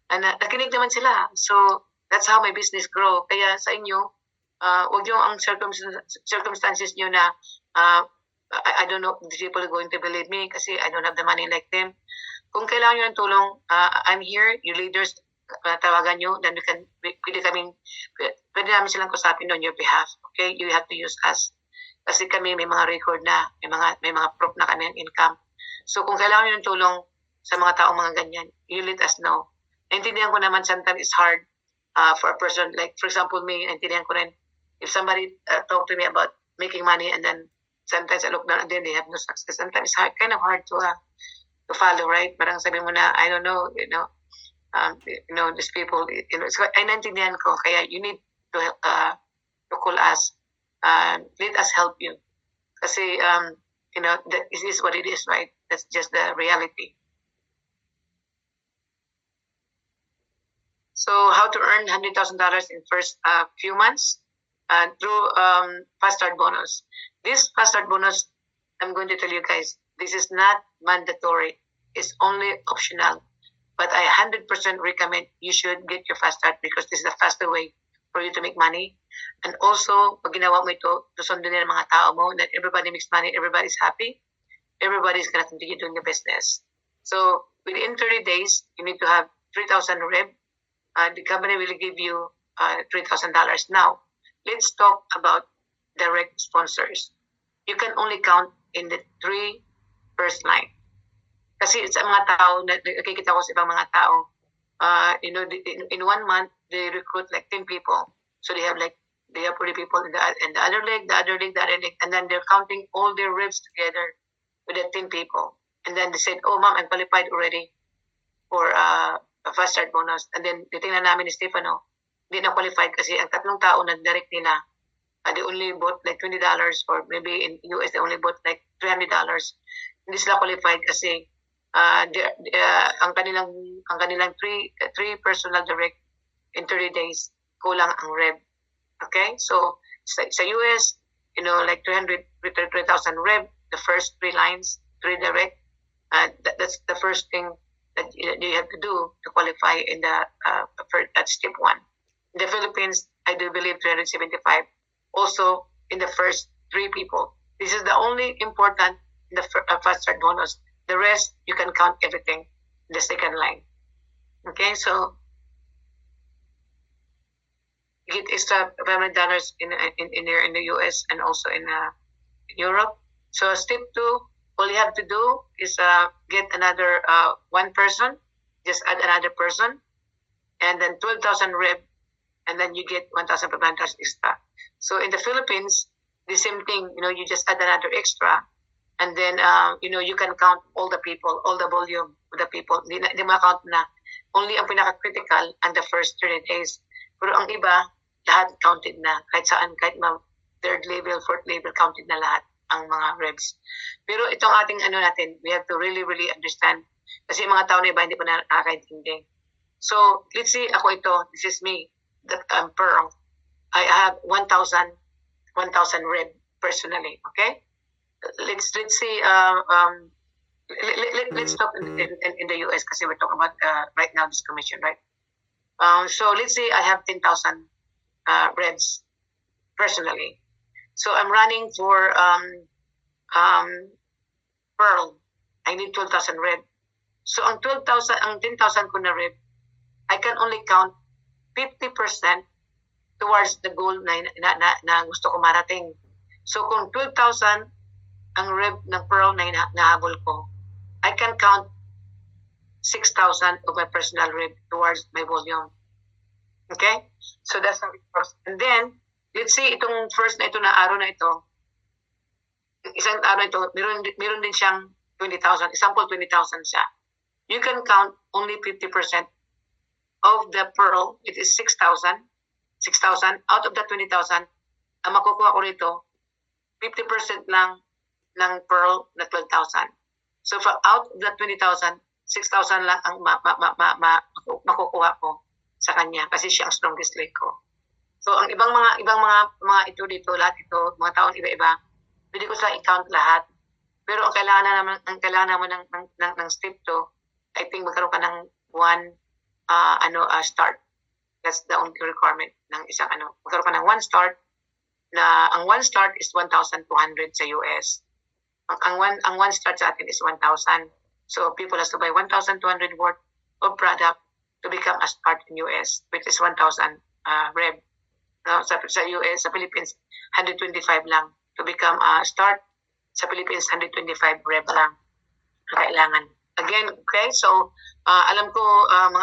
And nakinig naman sila. So that's how my business grow. Kaya sa inyo, wag nyo ang circumstances nyo na, I don't know if these people are going to believe me kasi I don't have the money like them. Kung kailangan nyo ng tulong, I'm here, you leaders, tawagan nyo, then pwede namin silang kusapin on your behalf. Okay? You have to use us. Kasi kami may mga record na, may mga proof na kami ng income. So kung kailangan nyo ng tulong sa mga taong mga ganyan, you let us know. Naintindihan ko naman sometimes it's hard for a person, like for example me, naintindihan ko rin, if somebody talk to me about making money and then sometimes I look down and then they have no success. Sometimes it's kind of hard to follow, right? Parang sabi mo na, I don't know, these people, so ay naintindihan ko, kaya you need to call us, let us help you. Kasi, this is what it is, right? That's just the reality. So, how to earn $100,000 in first few months? Through Fast Start Bonus. This Fast Start Bonus, I'm going to tell you guys, this is not mandatory. It's only optional. But I 100% recommend you should get your Fast Start because this is the faster way for you to make money. And also, pag ginawa mo ito, susundin nila ng mga tao mo that everybody makes money, everybody's happy, everybody's gonna continue doing the business. So, within 30 days, you need to have 3,000 rev. The company will give you $3,000. Now, let's talk about direct sponsors. You can only count in the 3 first line. Kasi sa mga tao, nakikita ko sa ibang mga tao, in 1 month, they recruit like 10 people. So they have 40 people in the other leg, and then they're counting all their reps together with the 10 people. And then they said, oh ma'am, I'm qualified already for a Fast Start Bonus. And then titingnan namin ni Stefano, hindi na qualified kasi ang 3 tao nag-direct nila, they only bought like $20 or maybe in US they only bought like $300. Hindi sila qualified kasi ang kanilang three personal direct in 30 days kulang ang rev. Okay? So sa US, like 300,000 rev, the first 3 lines, 3 direct, that's the first thing that you have to do to qualify in that's step 1. In the Philippines, I do believe 375. Also, in the first 3 people. This is the only important in the Fast Start Bonus. The rest, you can count everything in the second line. Okay, so you get extra $500 in the US and also in Europe. So step 2, all you have to do is get another 1 person, just add another person, and then 12,000 rev, and then you get $1,500 extra. So in the Philippines, the same thing, you just add another extra, and then, you can count all the people, all the volume of the people. Hindi ma-count na. Only ang pinaka-critical and the first 30 days. Pero ang iba, lahat counted na. Kahit saan, kahit 3rd level, 4th level, counted na lahat ang mga revs. Pero itong ating natin, we have to really, really understand. Kasi yung mga tao na iba, hindi pa nakakaintindi. So, let's see, ako ito, this is me, that Pearl. I have 1,000 rev personally, okay? Let's see, let's talk in the US kasi we're talking about right now this commission, right? So let's say I have 10,000 revs personally. So I'm running for Pearl. I need 12,000 rev. So ang 10,000 ko na rev, I can only count 50% towards the goal na gusto ko marating. So kung 12,000 ang rev ng Pearl na nahabol ko, I can count 6,000 of my personal rib towards my volume. Okay? So that's how it works. And then, let's say itong first na ito na araw na ito, isang araw na ito, meron din siyang 20,000. Example, 20,000 siya. You can count only 50% of the pearl. It is 6,000. 6,000. Out of the 20,000, ang makukuha ko rito, 50% lang ng pearl na 12,000. So for out of the 20,000, 6,000 lang ang makukuha ko sa kanya kasi siya ang strongest leg ko. So ang ibang mga ito dito, lahat ito, mga taon iba-iba, pwede ko sa i-count lahat. Pero ang kailangan naman ng step to, I think magkaroon ka ng one start. That's the only requirement ng isang magkaroon ka ng one start na ang one start is 1,200 sa US. Ang one start sa atin is 1,000. So people has to buy 1,200 worth of product to become a start in US, which is 1,000 rev. No, sa US, sa Philippines, 125 lang. To become a start, sa Philippines, 125 rev lang kailangan. Again, okay, so alam ko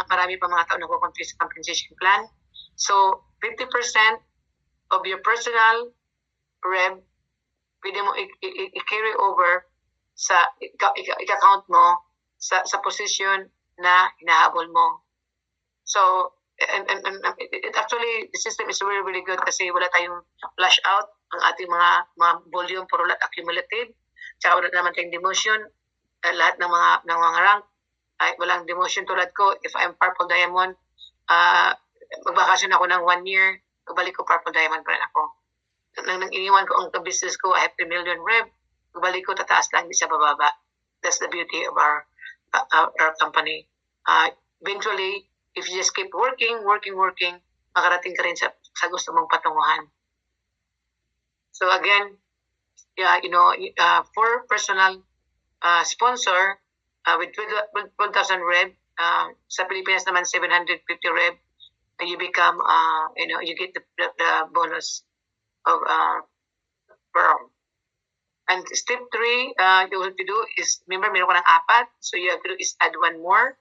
marami pa mga tao nagko-confuse sa compensation plan. So 50% of your personal rev, pwede mo i-carry over sa i-count mo sa position na hinahabol mo. So and it actually the system is really really good kasi wala tayong flush out ang ating mga volume puro lahat accumulative. Tsaka wala naman tayong demotion. Lahat ng mga rank ay walang demotion tulad ko. If I'm purple diamond, magbakasyon ako ng 1 year, pagbalik ko purple diamond pa rin ako. Nang iniwan ko ang business ko, I have 3 million rev, pagbalik ko tataas lang, di siya bababa. That's the beauty of our company. Eventually, if you just keep working, makarating ka rin sa gusto mong patunguhan. So again, for personal sponsor with 12,000 rev, sa Pilipinas naman 750 rev, you become you get the bonus of pearl. And step 3, you have to do is, remember meron ka ng 4, so you have to do is add 1 more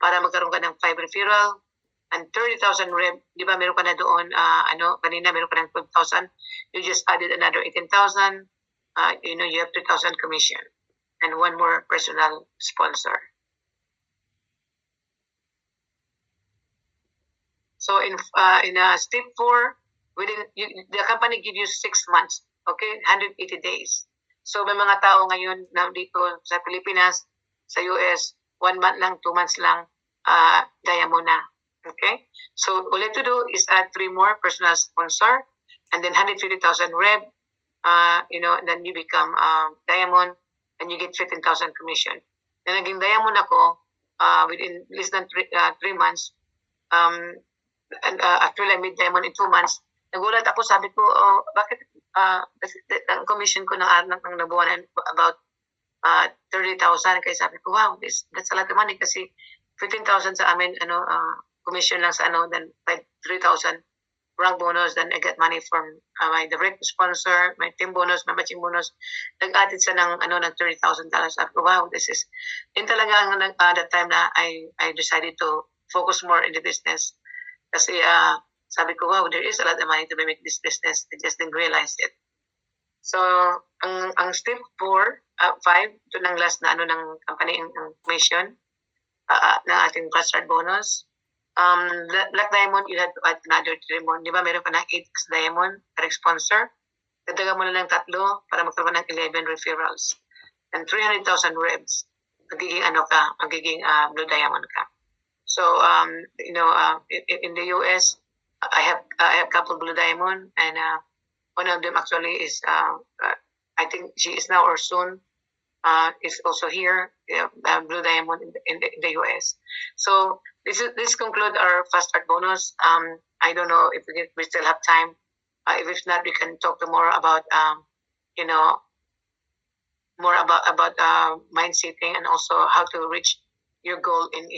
para magkaroon ka ng 5 referral and 30,000 rev. Di ba meron ka na doon kanina meron ka ng 12,000, you just added another 18,000, you have 3,000 commission and 1 more personal sponsor. So in step 4, the company give you 6 months, okay, 180 days. So may mga tao ngayon na dito sa Pilipinas, sa US, 1 month lang, 2 months lang, diamond na. Okay? So all you have to do is add 3 more personal sponsor and then 150,000 rev, and then you become diamond and you get 15,000 commission. Na naging diamond ako within less than 3 months. And actually, I made diamond in 2 months. Nagulat ako, sabi ko, bakit ang commission ko ng nabuwanan about 30,000. Kaya sabi ko, wow, that's a lot of money kasi 15,000 sa amin, commission lang sa then 3,000 rank bonus, then I get money from my direct sponsor, my team bonus, my matching bonus. Nag-added sa ng $30,000. Sabi ko, wow, this is, yun talaga that time na I decided to focus more in the business. Kasi sabi ko, wow, there is a lot of money to make this business. I just didn't realize it. So, ang step 5, ito ng last na ng company, ang commission, ng ating plus start bonus. Black diamond, you had to add another 3 more. Di ba, meron pa na 8 diamond, direct sponsor. Dagdagan mo na lang 3 para magkaroon ng 11 referrals. And 300,000 revs. Magiging blue diamond ka. So, in the US, I have a couple blue diamond, and one of them actually is, I think she is now or soon, is also here, blue diamond in the US. So this conclude our fast start bonus. I don't know if we still have time. If not, we can talk tomorrow about more about mind setting and also how to reach your goal in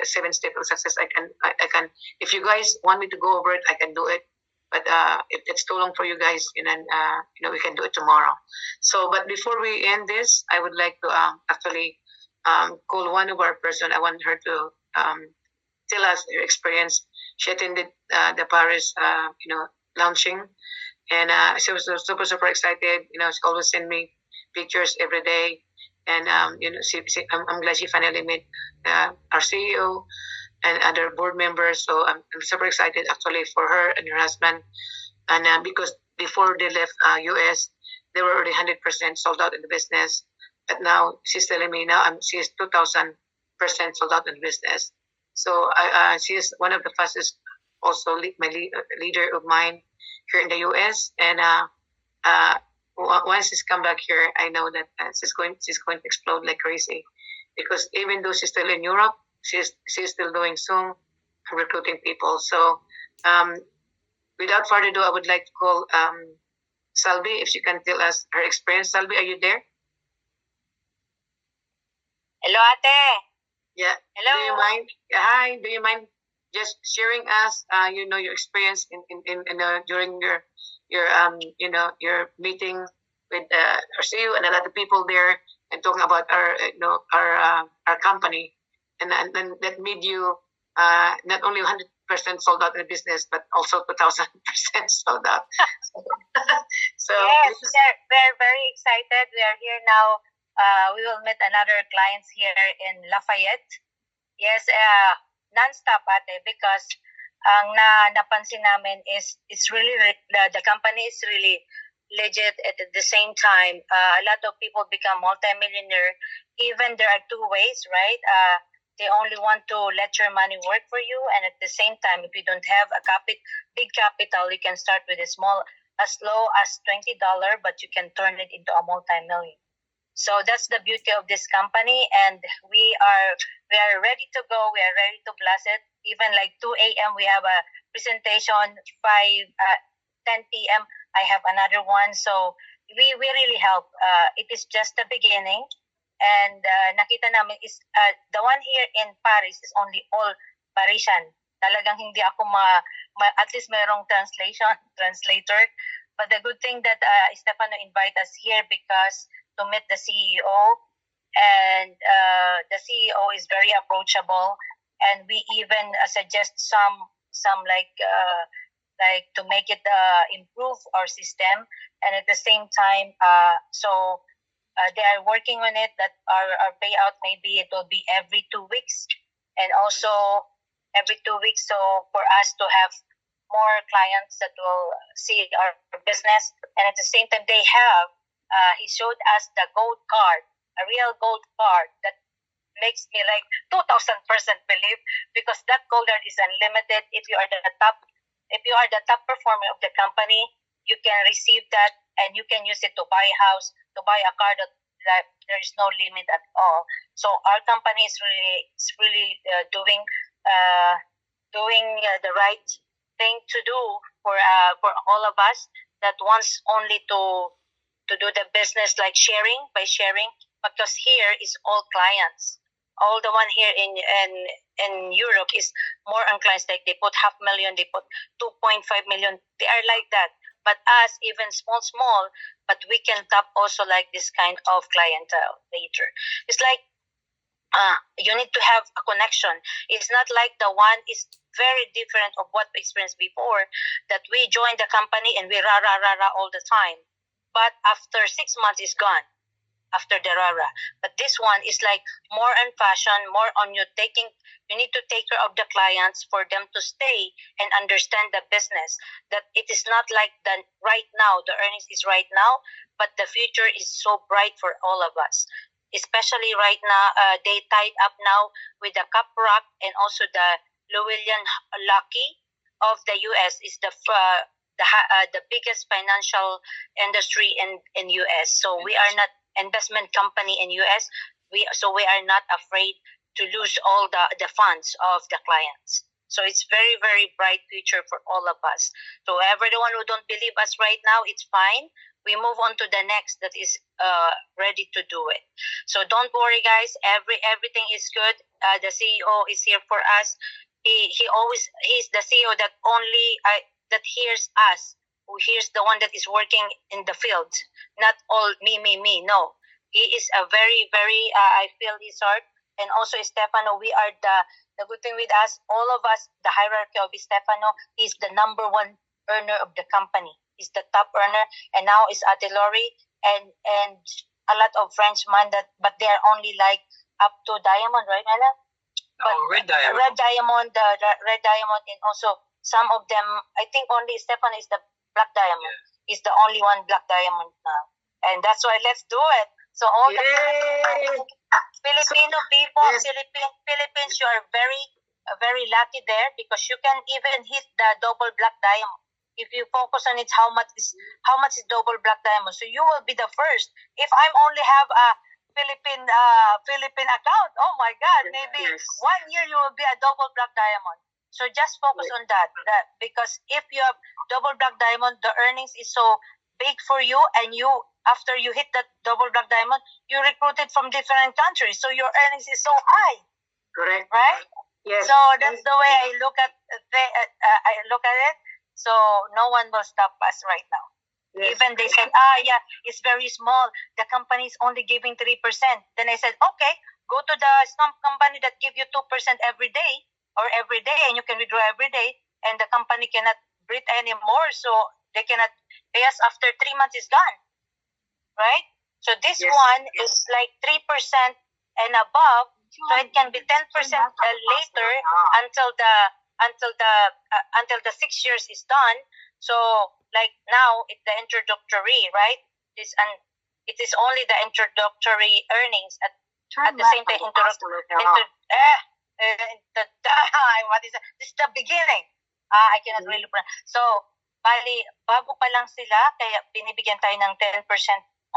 7 steps of success. I can if you guys want me to go over it, I can do it. But if it's too long for you guys, we can do it tomorrow. So, but before we end this, I would like to actually call one of our person. I want her to tell us her experience. She attended the Paris, launching, and she was super excited. She always send me pictures every day, and I'm glad she finally met our CEO and other board members. So I'm super excited actually for her and her husband, and because before they left US, they were already 100% sold out in the business. But now she's telling me now she's 2,000% sold out in the business. So she is one of the fastest, also leader of mine here in the US. And once she's come back here, I know that she's going to explode like crazy, because even though she's still in Europe, she's still doing Zoom, recruiting people. So without further ado, I would like to call Salvi, if she can tell us her experience. Salvi, are you there? Hello, ate. Yeah. Hello. Do you mind? Hi. Do you mind just sharing us, your experience in during your meeting with our CEO and a lot of people there, and talking about our company, and that made you not only 100% sold out in the business, but also 2,000% sold out. So Yes, we're very excited. We are here now. We will meet another clients here in Lafayette. Yes, non-stop ate, because ang napansin namin is it's really the company is really legit. At the same time, a lot of people become multimillionaire. Even there are two ways, right? They only want to let your money work for you, and at the same time, if you don't have a big capital, you can start with a small, as low as $20, but you can turn it into a multi-million. So that's the beauty of this company, and we are ready to go. We are ready to blast it. Even like 2 a.m. we have a presentation. 10 p.m. I have another one. So we really help. It is just the beginning, and nakita namin is the one here in Paris is only all Parisian. Talagang hindi ako at least mayroong translator. But the good thing that Stefano invite us here because to meet the CEO, and the CEO is very approachable, and we even suggest some like to make it improve our system, and at the same time, so they are working on it that our payout maybe it will be every 2 weeks, and also every 2 weeks, so for us to have more clients that will see our business, and at the same time he showed us the gold card, a real gold card that makes me like 2,000% believe, because that gold card is unlimited. If you are the top performer of the company, you can receive that, and you can use it to buy a house, to buy a car. That there is no limit at all. So our company is really doing the right thing to do for all of us that wants only to do the business, like by sharing, because here is all clients. All the one here in Europe is more on clients, like they put 500,000, they put 2.5 million. They are like that. But us, even small, but we can tap also like this kind of clientele later. It's like you need to have a connection. It's not like the one is very different of what we experienced before, that we joined the company and we rah all the time. But after 6 months, it's gone. After the rara. But this one is like more on fashion, more on you need to take care of the clients for them to stay and understand the business. That it is not like the right now, the earnings is right now, but the future is so bright for all of us. Especially right now, they tied up now with the Caprock and also the Llewellyn Lucky of the US is the biggest financial industry in US. So we are not investment company in US. We are not afraid to lose all the funds of the clients. So it's very, very bright future for all of us. So everyone who don't believe us right now, it's fine. We move on to the next that is ready to do it. So don't worry, guys. Everything is good. The CEO is here for us. He's the CEO that that hears us. Who hears the one that is working in the field, not all me. No, He is a very, very, I feel his heart. And also Stefano, we are the good thing with us, all of us, the hierarchy of Stefano, is the number one earner of the company. He's the top earner. And now is Ate Lori and a lot of Frenchmen but they're only like up to diamond, right, Mela? But Red Diamond. Red Diamond, the Red Diamond, and also some of them, I think only Stefano is the Black Diamond. He's the only one Black Diamond now. And that's why let's do it. So all the Filipino people, Yes. Philippines, you are very lucky there because you can even hit the double Black Diamond. If you focus on it, how much is double Black Diamond? So you will be the first. If I'm only have a Philippine account, oh my God, maybe Yes. 1 year you will be a double Black Diamond. So just focus on that because if you have double Black Diamond, the earnings is so big for you, and you after you hit that double Black Diamond, you recruited from different countries, so your earnings is so high, Correct. right? Yes. So that's the way I look at it. So no one will stop us right now. Yes. Even they said, yeah, it's very small. The company is only giving 3%. Then I said, okay, go to some company that give you 2% every day, and you can withdraw every day, and the company cannot breathe anymore, so they cannot pay us after 3 months is gone, right? So this Yes. one is like 3% and above, so it can be 10% later until the 6 years is done. So like now it's the introductory, right? It is only the introductory earnings at the same time. What is that? This is the beginning. I cannot really pronounce. So bali bago pa lang sila, kaya binibigyan tayo ng 10%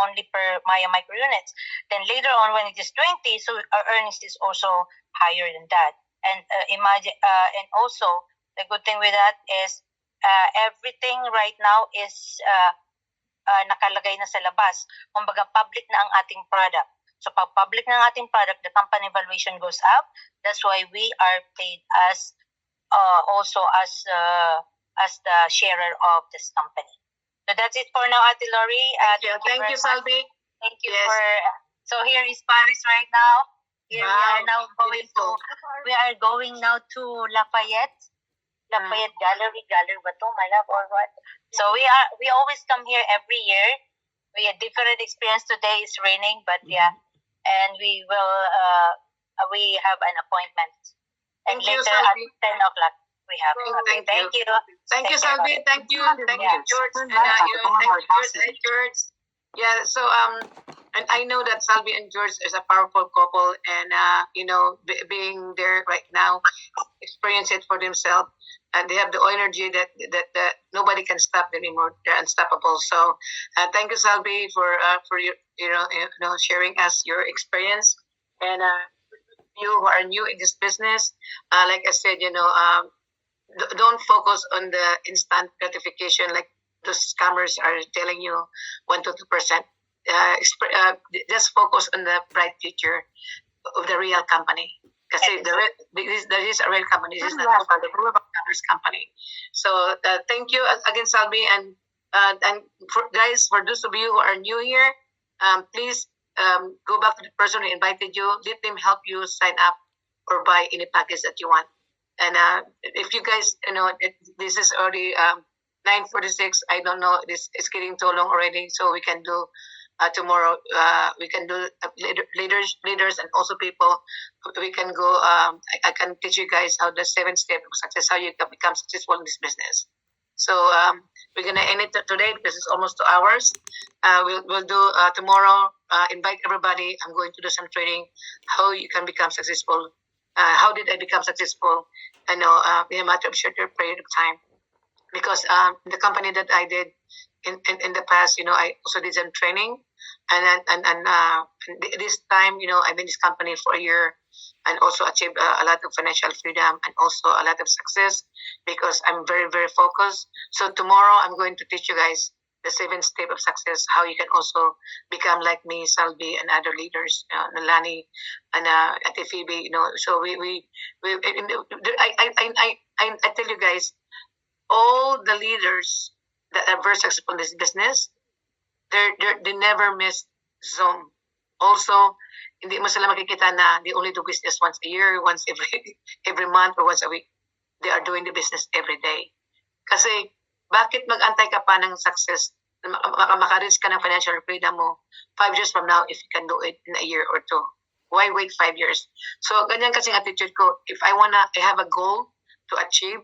only per Maya Micro Units. Then later on, when it is 20, so our earnings is also higher than that. And imagine, and also the good thing with that is everything right now is nakalagay na sa labas. Kumbaga, public na ang ating product. So pag public na ang ating product, the company valuation goes up. That's why we are paid as also as the sharer of this company. So that's it for now, Ate Lori. Thank you, very much. Salvi. Thank you Yes. so here is Paris right now. Here Wow, we are now beautiful. going now to Lafayette Gallery ba to, my love, or what? So we always come here every year. We had different experience. Today is raining, but yeah, and we will we have an appointment. And Thank you, later at Salvi. 10 o'clock we have. Thank Thank you. Thank you, Take care, Salvi. bye. Thank you, Yeah. George. And thank you, George. Yeah. So and I know that Salvi and George is a powerful couple, and being there right now, experience it for themselves, and they have the energy that nobody can stop them anymore. They're unstoppable. So thank you, Salvi, for your sharing us your experience, and you who are new in this business, like I said, don't focus on the instant gratification like those scammers are telling you 1 to 2%. Just focus on the bright future of the real company. Because there is a real company. This is not a scammers company. So thank you again, Salvi, and guys, for those of you who are new here, please go back to the person who invited you. Let them help you sign up or buy any package that you want. And if you guys, this is already 9:46. I don't know. It's getting too long already. So we can do tomorrow. We can do leaders and also people. We can go. I can teach you guys how the 7 steps of success, how you can become successful in this business. So we're gonna end it today because it's almost 2 hours. We'll do tomorrow. Invite everybody. I'm going to do some training how you can become successful. How did I become successful? I know in a matter of shorter period of time, because the company that I did in the past, I also did some training, and this time, I've been in this company for a year, and also achieved a lot of financial freedom and also a lot of success because I'm very, very focused. So tomorrow I'm going to teach you guys the 7 steps of success, how you can also become like me, Salvi, and other leaders, Nalani, and Ate Phoebe, So I tell you guys, all the leaders that are very successful in this business, they never miss Zoom. Also, hindi mo sila makikita na they only do business once a year, once every month, or once a week. They are doing the business every day. Kasi, bakit mag-antay ka pa ng success, maka-reach ka ng financial freedom mo 5 years from now if you can do it in a year or 2? Why wait 5 years? So, ganyan kasing attitude ko. If I have a goal to achieve,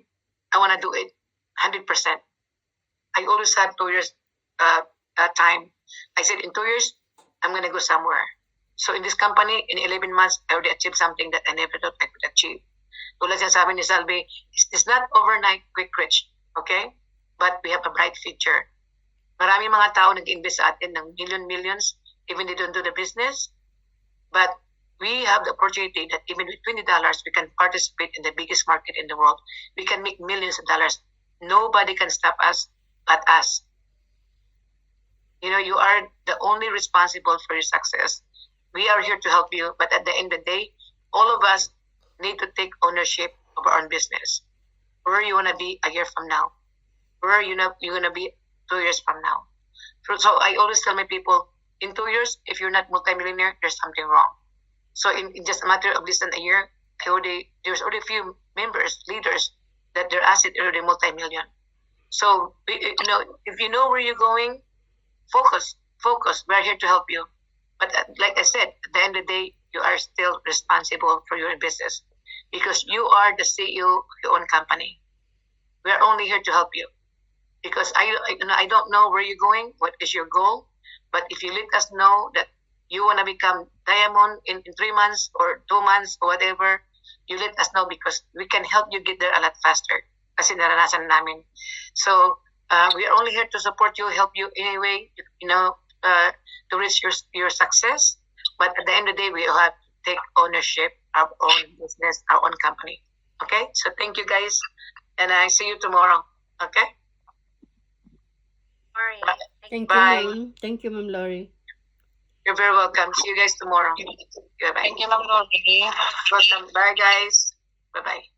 I wanna do it 100%. I always have 2 years time. I said, in 2 years, I'm gonna go somewhere. So in this company, in 11 months, I already achieved something that I never thought I could achieve. Tulad siya sabi ni Salve, it's not overnight quick rich, okay? But we have a bright future. Maraming mga tao nag-invest sa atin ng millions, even they don't do the business. But we have the opportunity that even with $20, we can participate in the biggest market in the world. We can make millions of dollars. Nobody can stop us but us. You know, you are the only responsible for your success. We are here to help you, but at the end of the day, all of us need to take ownership of our own business. Where you want to be a year from now? Where you're going to be 2 years from now? So I always tell my people, in 2 years, if you're not multimillionaire, there's something wrong. So in just a matter of less than a year, there's already a few members, leaders, that their asset is already multi-million. So, you know, if you know where you're going, focus. We're here to help you. But like I said, at the end of the day, you are still responsible for your business because you are the CEO of your own company. We are only here to help you because I don't know where you're going, what is your goal, but if you let us know that you want to become diamond in 3 months or 2 months or whatever, you let us know because we can help you get there a lot faster kasi naranasan namin. So, we are only here to support you, help you anyway, you know, to reach your success. But at the end of the day, we have to take ownership of our own business, our own company. Okay? So thank you guys. And I see you tomorrow. Okay? Sorry. Thank Bye. you, ma'am. Thank you, Ma'am Lori. You're very welcome. See you guys tomorrow. Goodbye. Thank you, Ma'am Lori. Welcome. Bye, guys. Bye-bye.